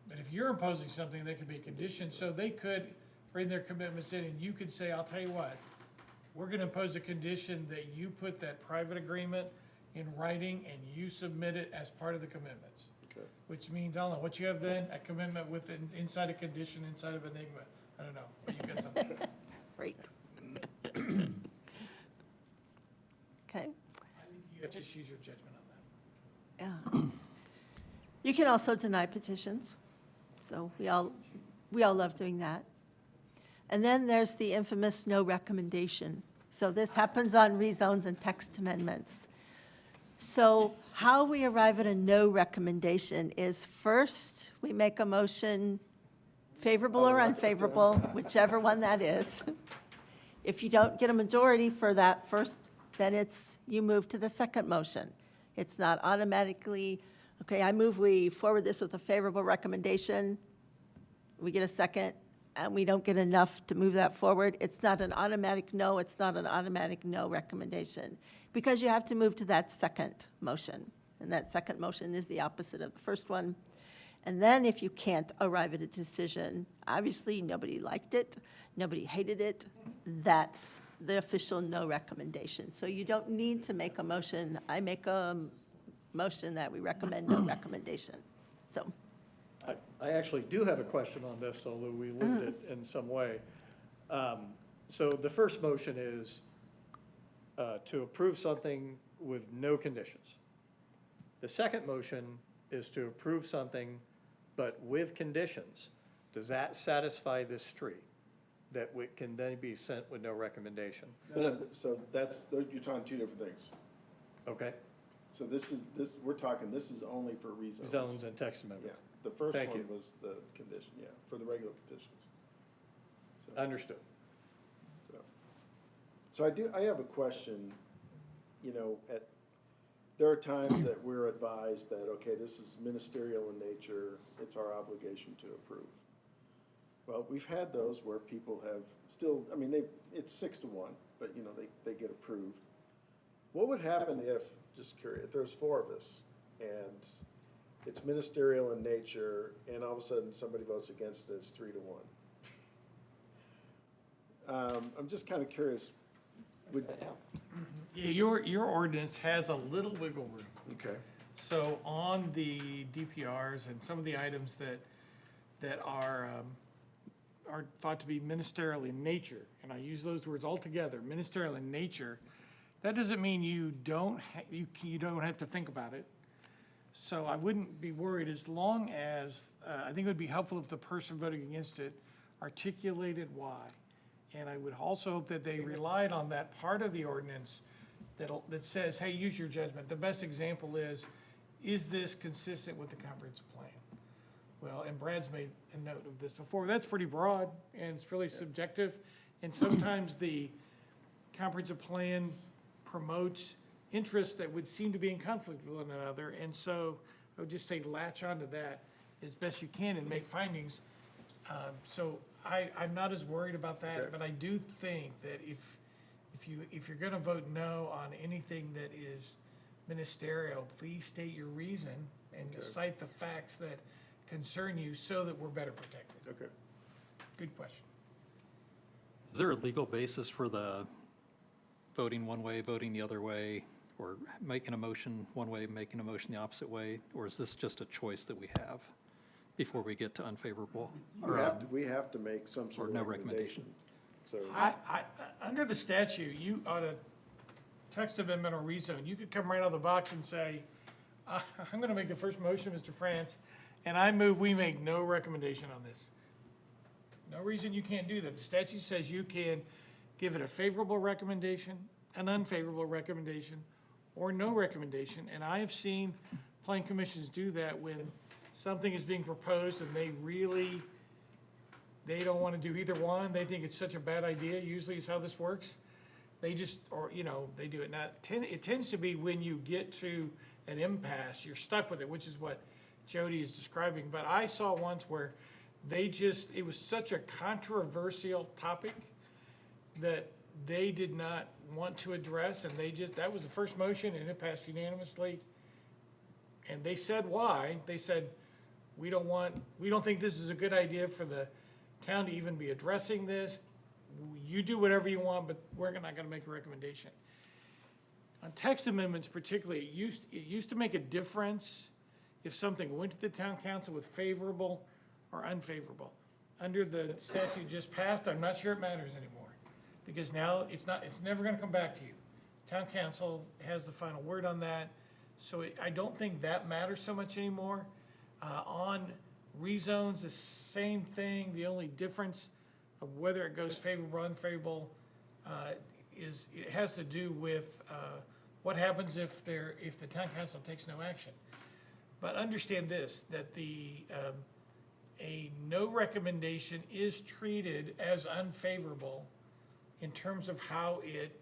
But if you're imposing something, that could be a condition, so they could bring their commitments in, and you could say, I'll tell you what, we're gonna impose a condition that you put that private agreement in writing and you submit it as part of the commitments. Okay. Which means, I don't know, what you have then, a commitment with, inside a condition, inside of Enigma, I don't know, but you got something. Great. Okay, I think you have to just use your judgment on that. yeah. You can also deny petitions, so we all love doing that. And then there's the infamous no recommendation. So this happens on rezones and text amendments. So how we arrive at a no recommendation is first, we make a motion favorable or unfavorable, whichever one that is. If you don't get a majority for that first, then you move to the second motion. It's not automatically, okay, I move we forward this with a favorable recommendation. We get a second, and we don't get enough to move that forward. It's not an automatic no, it's not an automatic no recommendation, because you have to move to that second motion. And that second motion is the opposite of the first one. And then if you can't arrive at a decision, obviously nobody liked it, nobody hated it, that's the official no recommendation. So you don't need to make a motion. I make a motion that we recommend no recommendation. So. I actually do have a question on this, although we lived it in some way. So the first motion is to approve something with no conditions. The second motion is to approve something but with conditions. Does that satisfy this tree? That can then be sent with no recommendation? So you're talking two different things. Okay? So this is only for rezones. Zones and text amendment. Yeah, the first Thank one you. was the condition, yeah, for the regular petitions. So- Understood. So I have a question, there are times that we're advised that, okay, this is ministerial in nature, it's our obligation to approve. Well, we've had those where people have still, it's 6-1, but, they get approved. What would happen if, just curious, if there's 4 of us, and it's ministerial in nature, and all of a sudden somebody votes against it, it's 3-1? I'm just kind of curious. Yeah, your ordinance has a little wiggle room. Okay. So on the DPRs and some of the items that are thought to be ministerial in nature, and I use those words all together, ministerial in nature, that doesn't mean you don't have to think about it. So I wouldn't be worried as long as, I think it would be helpful if the person voting against it articulated why. And I would also hope that they relied on that part of the ordinance that says, hey, use your judgment. The best example is this consistent with the comprehensive plan? Well, and Brad's made a note of this before. That's pretty broad, and it's really subjective. And sometimes the comprehensive plan promotes interests that would seem to be in conflict with one another. And so I would just say latch onto that as best you can and make findings. So I'm not as worried about that, Okay. but I do think that if you're gonna vote no on anything that is ministerial, please state your reason and cite the facts that concern you so that we're better protected. Okay. Good question. Is there a legal basis for the voting one way, voting the other way, or making a motion one way, making a motion the opposite way? Or is this just a choice that we have before we get to unfavorable? We have to make some sort Or of no recommendation. So, Under the statute, you ought to text amendment or rezone. You could come right out of the box and say, I'm gonna make the first motion, Mr. France, and I move we make no recommendation on this. No reason you can't do that. The statute says you can give it a favorable recommendation, an unfavorable recommendation, or no recommendation. And I have seen planning commissions do that when something is being proposed and they don't want to do either one. They think it's such a bad idea, usually is how this works. They just, they do it. Now, it tends to be when you get to an impasse, you're stuck with it, which is what Jody is describing. But I saw once where it was such a controversial topic that they did not want to address, and that was the first motion, and it passed unanimously. And they said why. They said, we don't think this is a good idea for the town to even be addressing this. You do whatever you want, but we're not gonna make a recommendation. On text amendments particularly, it used to make a difference if something went to the town council with favorable or unfavorable. Under the statute just passed, I'm not sure it matters anymore, because now it's never gonna come back to you. Town council has the final word on that, so I don't think that matters so much anymore. On rezones, the same thing, the only difference of whether it goes favorable or unfavorable it has to do with what happens if the town council takes no action. But understand this, that a no recommendation is treated as unfavorable in terms of how it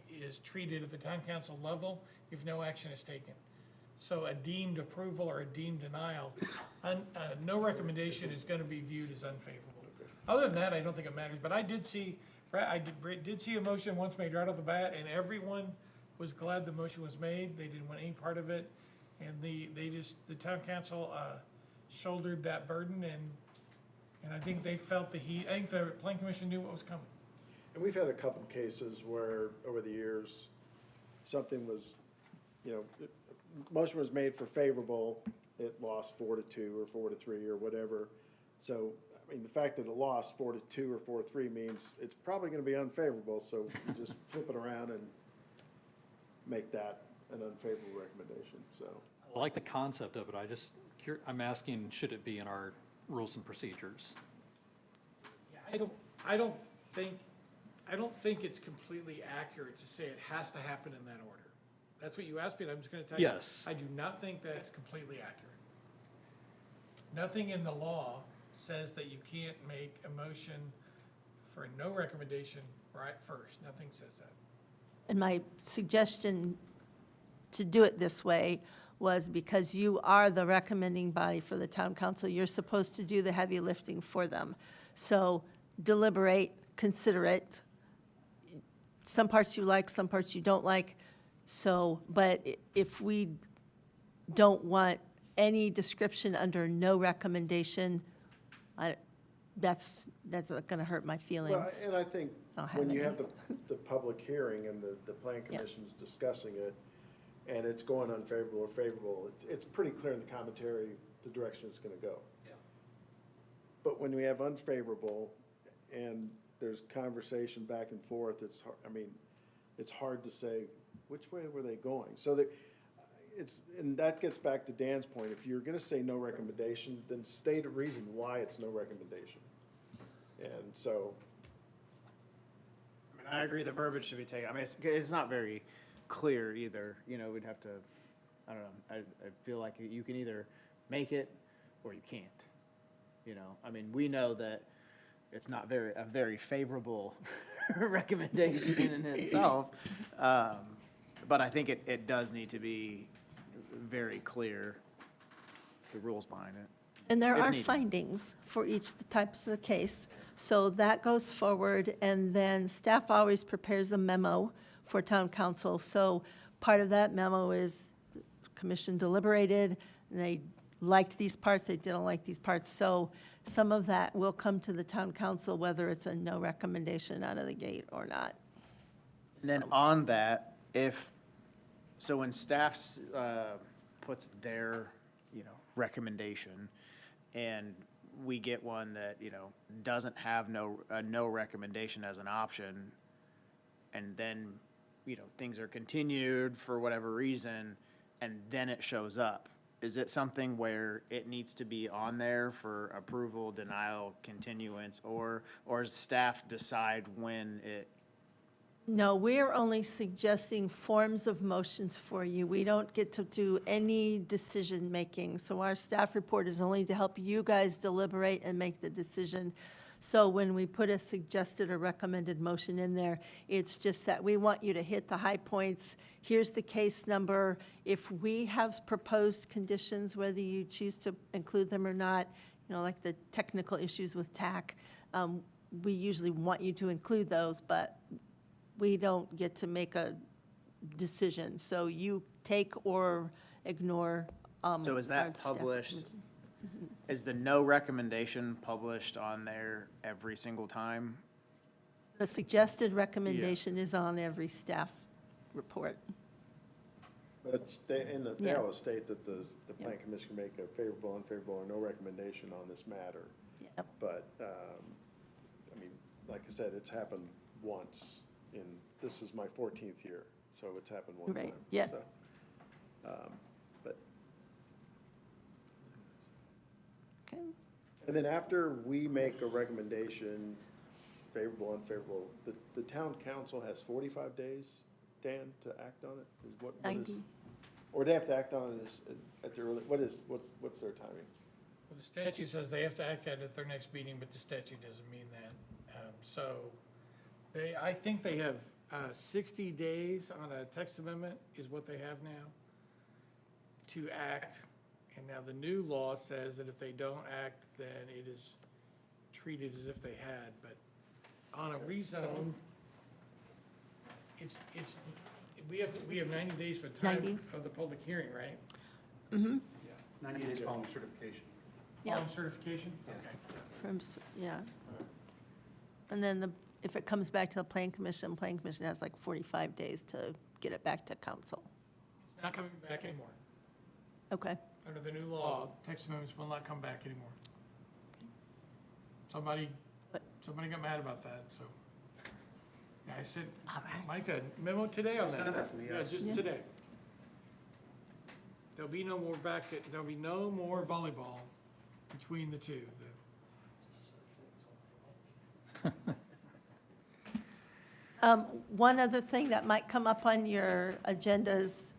is treated at the town council level if no action is taken. So a deemed approval or a deemed denial, no recommendation is going to be viewed as unfavorable. Other than that, I don't think it matters, but I did see a motion once made right off the bat, and everyone was glad the motion was made. They didn't want any part of it, and the town council shouldered that burden, and I think they felt the heat. I think the planning commission knew what was coming. And we've had a couple of cases where, over the years, something was, motion was made for favorable, it lost 4-2 or 4-3 or whatever. So, I mean, the fact that it lost 4-2 or 4-3 means it's probably gonna be unfavorable, so you just flip it around and make that an unfavorable recommendation, so. I like the concept of it. I'm asking, should it be in our rules and procedures? Yeah, I don't think it's completely accurate to say it has to happen in that order. That's what you asked me, and I'm just gonna tell you. Yes. I do not think that's completely accurate. Nothing in the law says that you can't make a motion for no recommendation right first. Nothing says that. And my suggestion to do it this way was because you are the recommending body for the town council, you're supposed to do the heavy lifting for them. So deliberate, consider it. Some parts you like, some parts you don't like. So, but if we don't want any description under no recommendation, that's going to hurt my feelings. Well, and I think I'll have when you any. have the public hearing and the plan commission's discussing it, and it's going unfavorable or favorable, it's pretty clear in the commentary the direction it's gonna go. Yeah. But when we have unfavorable and there's conversation back and forth, it's hard to say, which way were they going? So and that gets back to Dan's point, if you're gonna say no recommendation, then state a reason why it's no recommendation. And so. I mean, I agree the verbiage should be taken. I mean, it's not very clear either. We'd have to, I don't know, I feel like you can either make it or you can't. I mean, we know that it's not a very favorable recommendation in itself. But I think it does need to be very clear, the rules behind it. And there if are needed. findings for each of the types of the case. So that goes forward, and then staff always prepares a memo for town council. So part of that memo is the commission deliberated, and they liked these parts, they didn't like these parts. So some of that will come to the town council, whether it's a no recommendation out of the gate or not. And then on that, so when staff puts their, recommendation, and we get one that, doesn't have no recommendation as an option, and then, things are continued for whatever reason, and then it shows up, is it something where it needs to be on there for approval, denial, continuance, or does staff decide when it? No, we're only suggesting forms of motions for you. We don't get to do any decision-making. So our staff report is only to help you guys deliberate and make the decision. So when we put a suggested or recommended motion in there, it's just that we want you to hit the high points. Here's the case number. If we have proposed conditions, whether you choose to include them or not, like the technical issues with TAC, we usually want you to include those, but we don't get to make a decision. So you take or ignore. So is our that staff published, recommendation. is the no recommendation published on there every single time? The suggested recommendation is on every staff report. But they Yeah. always state that the plan commission can make a favorable, unfavorable, or no recommendation on this matter. Yep. But, I mean, like I said, it's happened once this is my 14th year, so it's happened one Right, time. yeah. So, But, Okay. and then after we make a recommendation, favorable, unfavorable, the town council has 45 days, Dan, to act on it? Is what is- 90. Or they have to act on it at the early, what's their timing? Well, the statute says they have to act at their next meeting, but the statute doesn't mean that. So I think they have 60 days on a text amendment is what they have now to act. And now the new law says that if they don't act, then it is treated as if they had. But on a rezone, we have 90 days from the time 90. of the public hearing, right? Mm-hmm. 90 days following certification. Yeah. Following certification? Okay. Yeah. And then if it comes back to the plan commission has like 45 days to get it back to council. It's not coming back anymore. Okay. Under the new law, text amendments will not come back anymore. Somebody got mad about that, so. Yeah, I sent Mike a memo today on that. Send that to me, Yeah, yes. just today. There'll be no more there'll be no more volleyball between the two. One other thing that might come up on your agendas,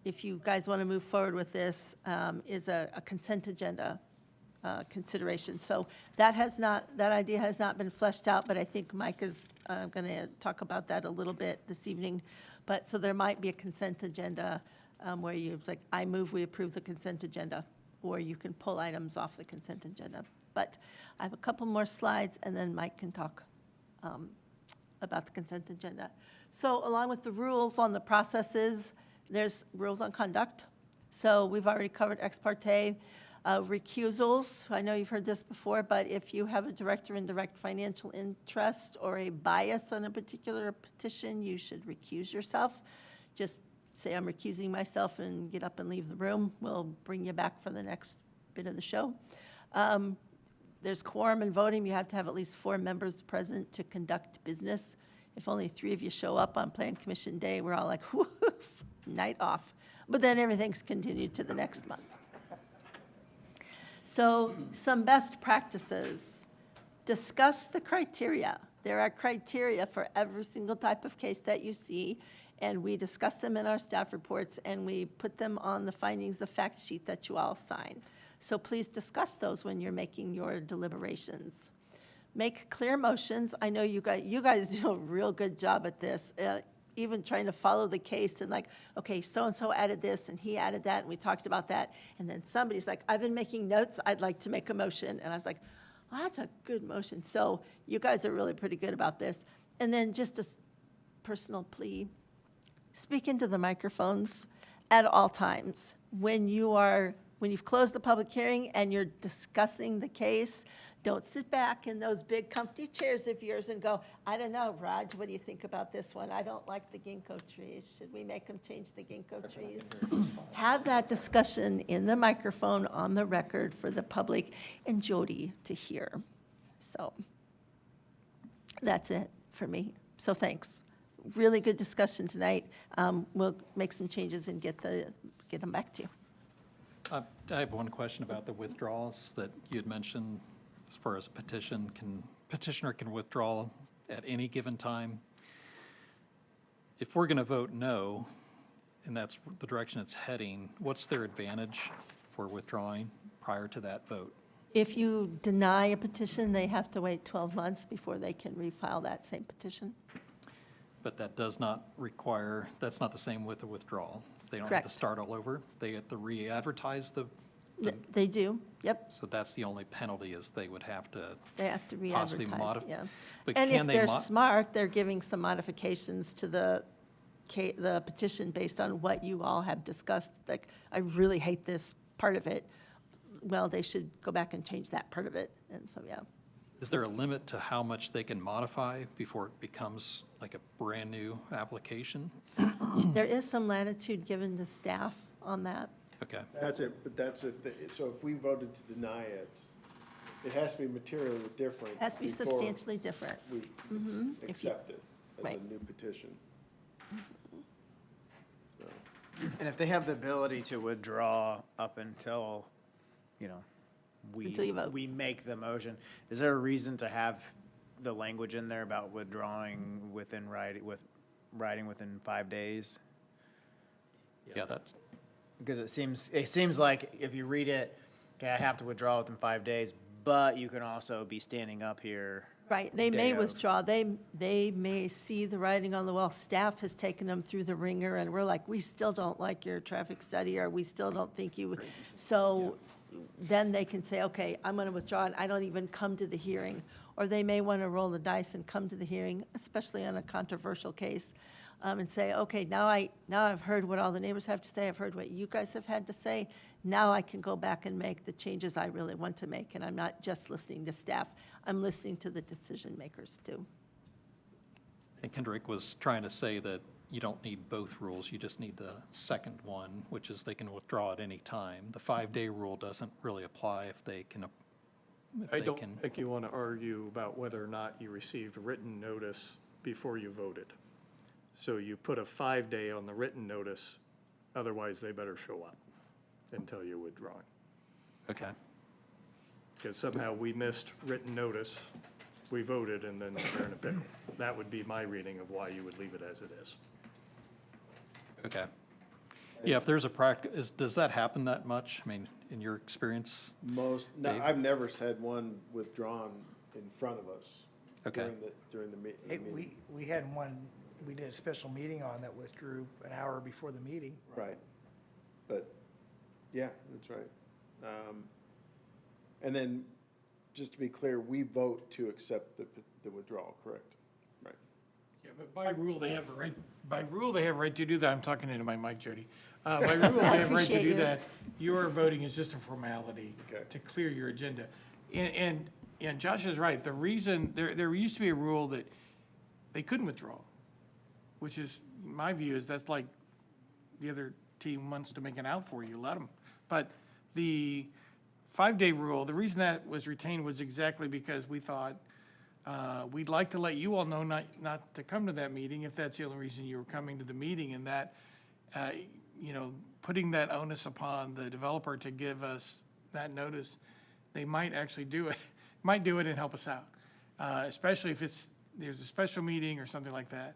if you guys want to move forward with this, is a consent agenda consideration. So that idea has not been fleshed out, but I think Mike is going to talk about that a little bit this evening. But, so there might be a consent agenda where you, like, I move we approve the consent agenda, or you can pull items off the consent agenda. But I have a couple more slides, and then Mike can talk about the consent agenda. So along with the rules on the processes, there's rules on conduct. So we've already covered ex parte recusals. I know you've heard this before, but if you have a direct or indirect financial interest or a bias on a particular petition, you should recuse yourself. Just say, I'm recusing myself, and get up and leave the room. We'll bring you back for the next bit of the show. There's quorum and voting. You have to have at least 4 members present to conduct business. If only 3 of you show up on Plan Commission Day, we're all like, whoo, night off. But then everything's continued to the next month. So some best practices. Discuss the criteria. There are criteria for every single type of case that you see, and we discuss them in our staff reports, and we put them on the findings of fact sheet that you all sign. So please discuss those when you're making your deliberations. Make clear motions. I know you guys do a real good job at this, even trying to follow the case and like, okay, so-and-so added this and he added that and we talked about that. And then somebody's like, I've been making notes, I'd like to make a motion. And I was like, oh, that's a good motion. So you guys are really pretty good about this. And then just a personal plea, speak into the microphones at all times. When you've closed the public hearing and you're discussing the case, don't sit back in those big comfy chairs of yours and go, I don't know, Raj, what do you think about this one? I don't like the ginkgo trees. Should we make them change the ginkgo trees? Have that discussion in the microphone on the record for the public and Jody to hear. So that's it for me. So thanks. Really good discussion tonight. We'll make some changes and get them back to you. I have one question about the withdrawals that you had mentioned. As far as a petitioner can withdraw at any given time. If we're going to vote no, and that's the direction it's heading, what's their advantage for withdrawing prior to that vote? If you deny a petition, they have to wait 12 months before they can refile that same petition. But that does not require, that's not the same with the withdrawal. They don't have Correct. to start all over. They have to re-advertise the They do, yep. So that's the only penalty, is they would have to They have to possibly re-advertise, yeah. But And if can they they're smart, they're giving some modifications to the petition based on what you all have discussed. Like, I really hate this part of it. Well, they should go back and change that part of it. And so, yeah. Is there a limit to how much they can modify before it becomes like a brand-new application? There is some latitude given to staff on that. Okay. That's it, but that's so if we voted to deny it, it has to be materially different. It has to be before substantially different. We If you- accept it as right. a new petition. So, And if they have the ability to withdraw up until, you know, Until you vote. we make the motion, is there a reason to have the language in there about withdrawing within writing within 5 days? Yeah, that's, Because it seems like if you read it, okay, I have to withdraw within 5 days, but you can also be standing up here. Right, they day may of. withdraw, they may see the writing on the wall, staff has taken them through the ringer, and we're like, we still don't like your traffic study, or we still don't think you, so then they can say, okay, I'm gonna withdraw, and I don't even come to the hearing. Or they may wanna roll the dice and come to the hearing, especially on a controversial case, and say, okay, now I've heard what all the neighbors have to say, I've heard what you guys have had to say, now I can go back and make the changes I really want to make, and I'm not just listening to staff, I'm listening to the decision makers too. I think Kendrick was trying to say that you don't need both rules, you just need the second one, which is they can withdraw at any time. The 5-day rule doesn't really apply if they can, I don't think you want to argue about whether or not you received written notice before you voted. So you put a 5-day on the written notice, otherwise they better show up until you're withdrawing. Okay. Because somehow we missed written notice, we voted, and then they're in a pickle. That would be my reading of why you would leave it as it is. Okay. Yeah, if there's a practice, does that happen that much? I mean, in your experience? no, Dave? I've never had one withdrawn in front of us. Okay. During the Hey, meeting. we had one, we did a special meeting on that withdrew an hour before the meeting. Right. But, yeah, that's right. And then, just to be clear, we vote to accept the withdrawal, correct? Right. Yeah, but by rule, they have a right to do that. I'm talking into my mic, Jody. By rule, they have a right to appreciate do you. that. Your voting is just a formality Okay. to clear your agenda. And Josh is right. The reason, there used to be a rule that they couldn't withdraw, which is, my view is that's like the other team wants to make an out for you, let them. But the 5-day rule, the reason that was retained was exactly because we thought, we'd like to let you all know not to come to that meeting if that's the only reason you were coming to the meeting, and that, putting that onus upon the developer to give us that notice, they might actually do it, and help us out, especially if there's a special meeting or something like that.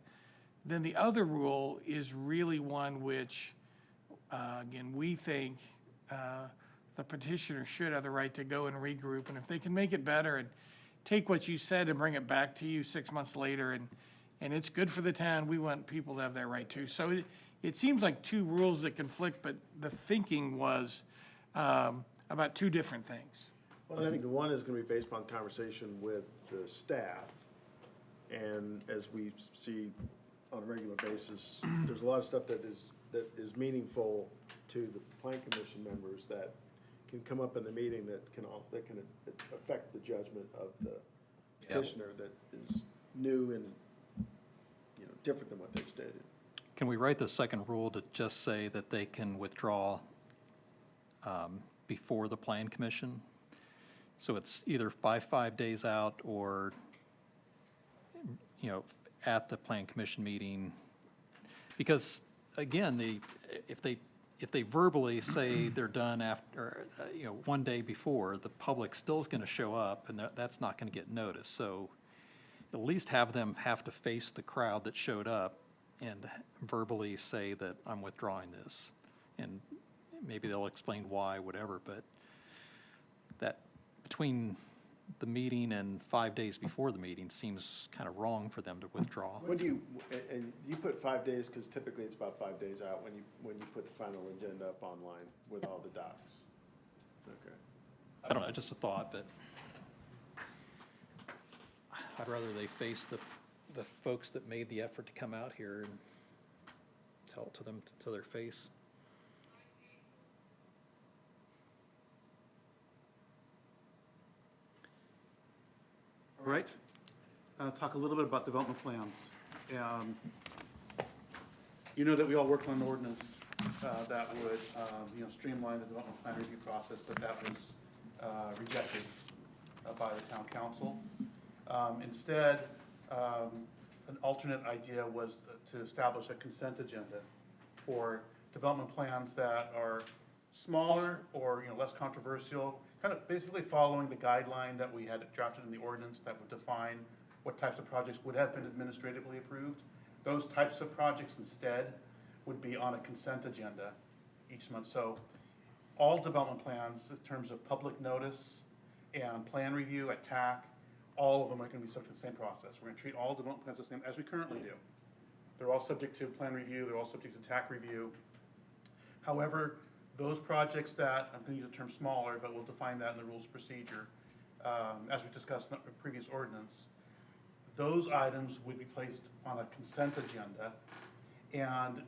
Then the other rule is really one which, again, we think the petitioner should have the right to go and regroup, and if they can make it better and take what you said and bring it back to you 6 months later, and it's good for the town, we want people to have that right too. So it seems like two rules that conflict, but the thinking was about two different things. Well, I think the one is gonna be based upon conversation with the staff. And as we see on a regular basis, there's a lot of stuff that is meaningful to the plan commission members that can come up in the meeting that can affect the judgment of the petitioner that is new and, different than what they've stated. Can we write the second rule to just say that they can withdraw before the plan commission? So it's either by 5 days out or, at the plan commission meeting. Because again, if they verbally say they're done after, 1 day before, the public still is going to show up, and that's not going to get noticed. So at least have them have to face the crowd that showed up and verbally say that I'm withdrawing this. And maybe they'll explain why, whatever, but that between the meeting and 5 days before the meeting seems kind of wrong for them to withdraw. When and you put 5 days, because typically it's about 5 days out when you put the final agenda up online with all the docs. Okay. I don't know, just a thought, but I'd rather they face the folks that made the effort to come out here and tell it to them to their face. All right. Talk a little bit about development plans. You know that we all worked on an ordinance that would, streamline the development plan review process, but that was rejected by the town council. Instead, an alternate idea was to establish a consent agenda for development plans that are smaller or, less controversial, kind of basically following the guideline that we had drafted in the ordinance that would define what types of projects would have been administratively approved. Those types of projects instead would be on a consent agenda each month. So all development plans in terms of public notice and plan review at TAC, all of them are going to be subject to the same process. We're going to treat all development plans the same as we currently do. They're all subject to plan review, they're all subject to TAC review. However, those projects that, I'm going to use the term smaller, but we'll define that in the rules of procedure, as we discussed in the previous ordinance, those items would be placed on a consent agenda, and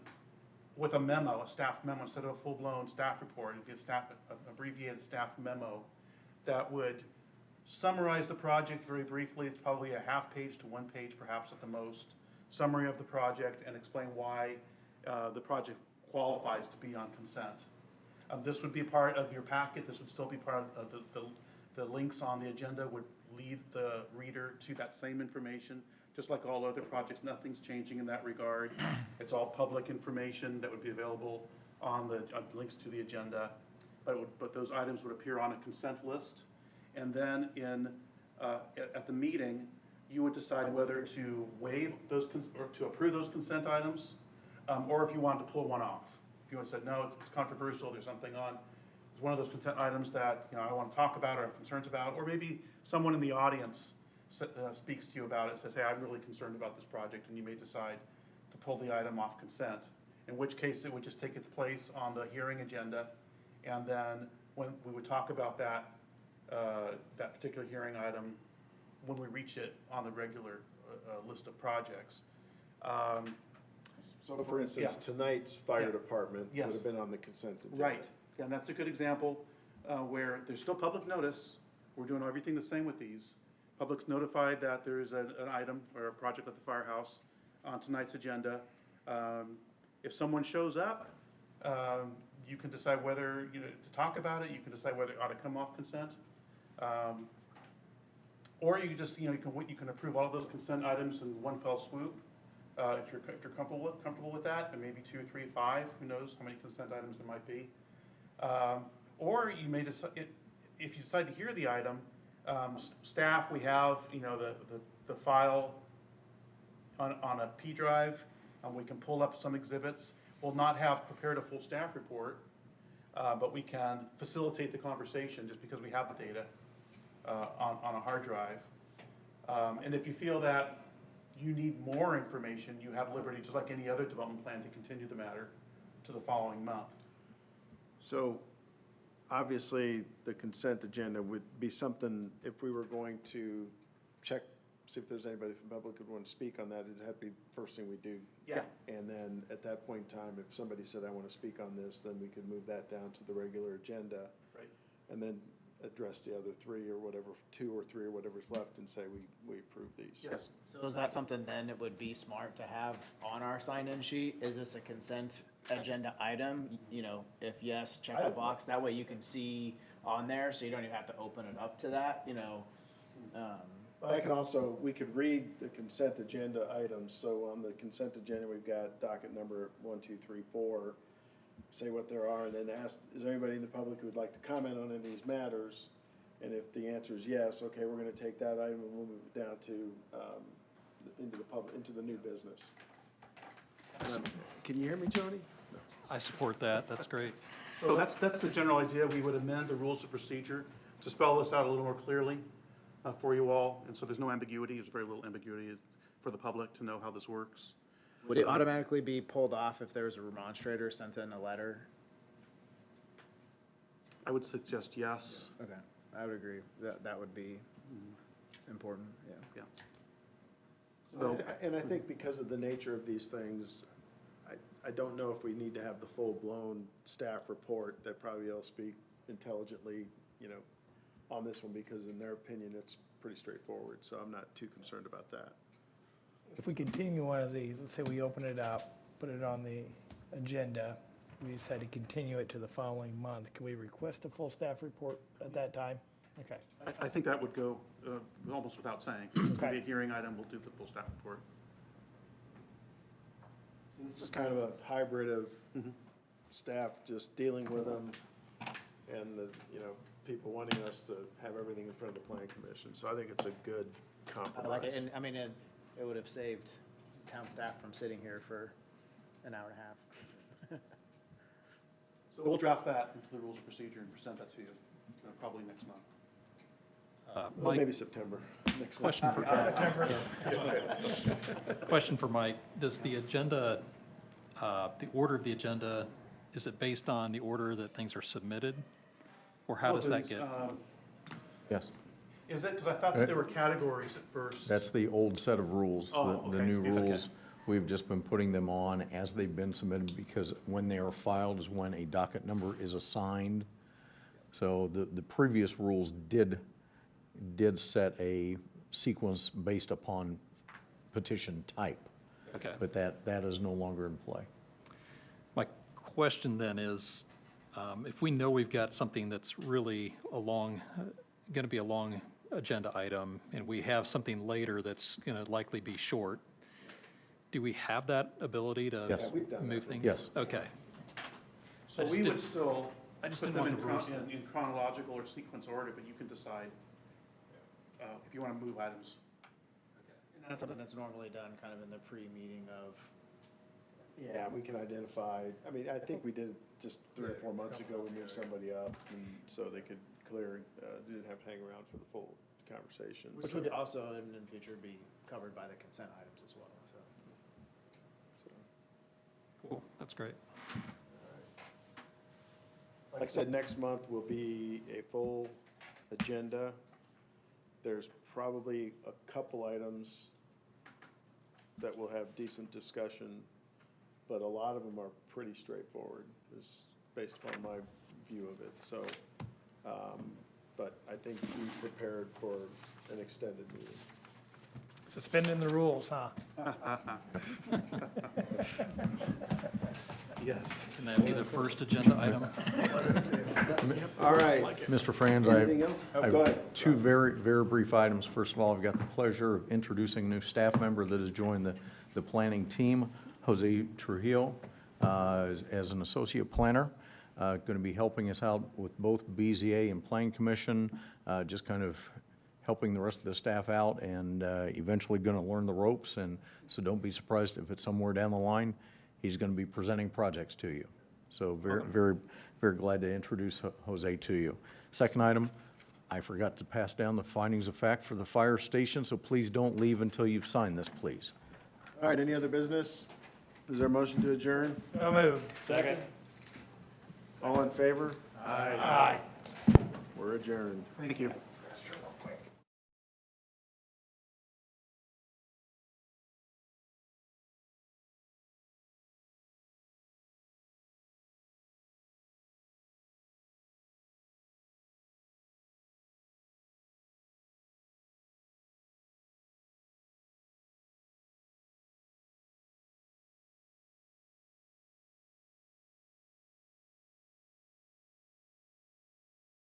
with a memo, a staff memo, instead of a full-blown staff report, it'd be an abbreviated staff memo that would summarize the project very briefly. It's probably a half page to 1 page, perhaps at the most, summary of the project, and explain why the project qualifies to be on consent. This would be part of your packet. This would still be part of the links on the agenda would lead the reader to that same information. Just like all other projects, nothing's changing in that regard. It's all public information that would be available on the links to the agenda. But those items would appear on a consent list. And then at the meeting, you would decide whether to waive those or to approve those consent items, or if you wanted to pull one off. If you want to say, no, it's controversial, there's something on, it's one of those consent items that I want to talk about or have concerns about, or maybe someone in the audience speaks to you about it, says, hey, I'm really concerned about this project, and you may decide to pull the item off consent, in which case it would just take its place on the hearing agenda, and then when we would talk about that particular hearing item when we reach it on the regular list of projects. So for instance, tonight's fire department would have been on the consent agenda. Right, and that's a good example where there's still public notice. We're doing everything the same with these. Public's notified that there is an item or a project at the firehouse on tonight's agenda. If someone shows up, you can decide whether, to talk about it. You can decide whether it ought to come off consent. Or you can just, you can approve all of those consent items in one fell swoop. If you're comfortable with that, and maybe 2, 3, 5, who knows how many consent items there might be. Or you may decide, if you decide to hear the item, staff, we have, the file on a P drive, and we can pull up some exhibits. We'll not have prepared a full staff report, but we can facilitate the conversation just because we have the data on a hard drive. And if you feel that you need more information, you have liberty, just like any other development plan, to continue the matter to the following month. So obviously, the consent agenda would be something, if we were going to check, see if there's anybody from the public who would want to speak on that, it'd have to be the first thing we do. Yeah. And then at that point in time, if somebody said, I want to speak on this, then we could move that down to the regular agenda. Right. And then address the other 3 or whatever, 2 or 3 or whatever's left, and say we approve these. Yes. So is that something then it would be smart to have on our sign-in sheet? Is this a consent agenda item? If yes, check the box. That way you can see on there, so you don't even have to open it up to that, I can also, we could read the consent agenda items. So on the consent agenda, we've got docket number 1, 2, 3, 4, say what there are, and then ask, is there anybody in the public who would like to comment on any of these matters? And if the answer is yes, okay, we're going to take that item and we'll move it down to, into the new business. Can you hear me, Jody? I support that, that's great. So that's the general idea. We would amend the rules of procedure to spell this out a little more clearly for you all, and so there's no ambiguity. There's very little ambiguity for the public to know how this works. Would it automatically be pulled off if there was a remonstrator sent in a letter? I would suggest yes. Okay, I would agree. That would be important, yeah. Yeah. Well, and I think because of the nature of these things, I don't know if we need to have the full-blown staff report that probably will speak intelligently, on this one, because in their opinion, it's pretty straightforward, so I'm not too concerned about that. If we continue one of these, let's say we open it up, put it on the agenda, we decide to continue it to the following month, can we request a full staff report at that time? Okay. I think that would go almost without saying. It's going to be Okay. a hearing item, we'll do the full staff report. So this is kind of a hybrid of staff just dealing with them and the, people wanting us to have everything in front of the planning commission. So I think it's a good I compromise. like it, and I mean, it would have saved town staff from sitting here for an hour and a half. So we'll draft that into the rules of procedure and present that to you, probably next month. Well, Mike, maybe September, next month. question for, question for Mike. Does the agenda, the order of the agenda, is it based on the order that things are submitted? Or how does that get? Yes. Is it, because I thought that there were categories at first. That's the old set of rules. Oh, The okay. new Okay. rules, we've just been putting them on as they've been submitted, because when they are filed is when a docket number is assigned. So the previous rules did set a sequence based upon petition type. Okay. But that is no longer in play. My question then is, if we know we've got something that's really going to be a long agenda item, and we have something later that's going to likely be short, do we have that ability to Yes. Yeah, we've done that move before. things? Yes. Okay. So I just we would didn't- still I just put didn't them want to in chronological or sequence order, but you can decide if you want to move items. And that's something that's normally done kind of in the pre-meeting of. Yeah, we can identify, I mean, I think we did it just 3 or 4 months ago, we moved somebody up, and so they could clear, didn't have to hang around for the full conversation. Which would also in the future be covered by the consent items as well, so. Cool, that's great. Like I said, next month will be a full agenda. There's probably a couple items that will have decent discussion, but a lot of them are pretty straightforward, is based upon my view of it. So, but I think we prepared for an extended meeting. Suspending the rules, huh? Yes. Can that be the first agenda item? All right. Mr. Franz, Anything else? Oh, I go have ahead. two very, very brief items. First of all, I've got the pleasure of introducing a new staff member that has joined the planning team, Jose Trujillo, as an associate planner. Going to be helping us out with both BZA and Plan Commission, just kind of helping the rest of the staff out, and eventually going to learn the ropes. And so don't be surprised if it's somewhere down the line, he's going to be presenting projects to you. So very, very, very glad to introduce Jose to you. Second item, I forgot to pass down the findings of fact for the fire station, so please don't leave until you've signed this, please. All right, any other business? Is there a motion to adjourn? So moved. Second. All in favor? Aye. We're adjourned. Thank you.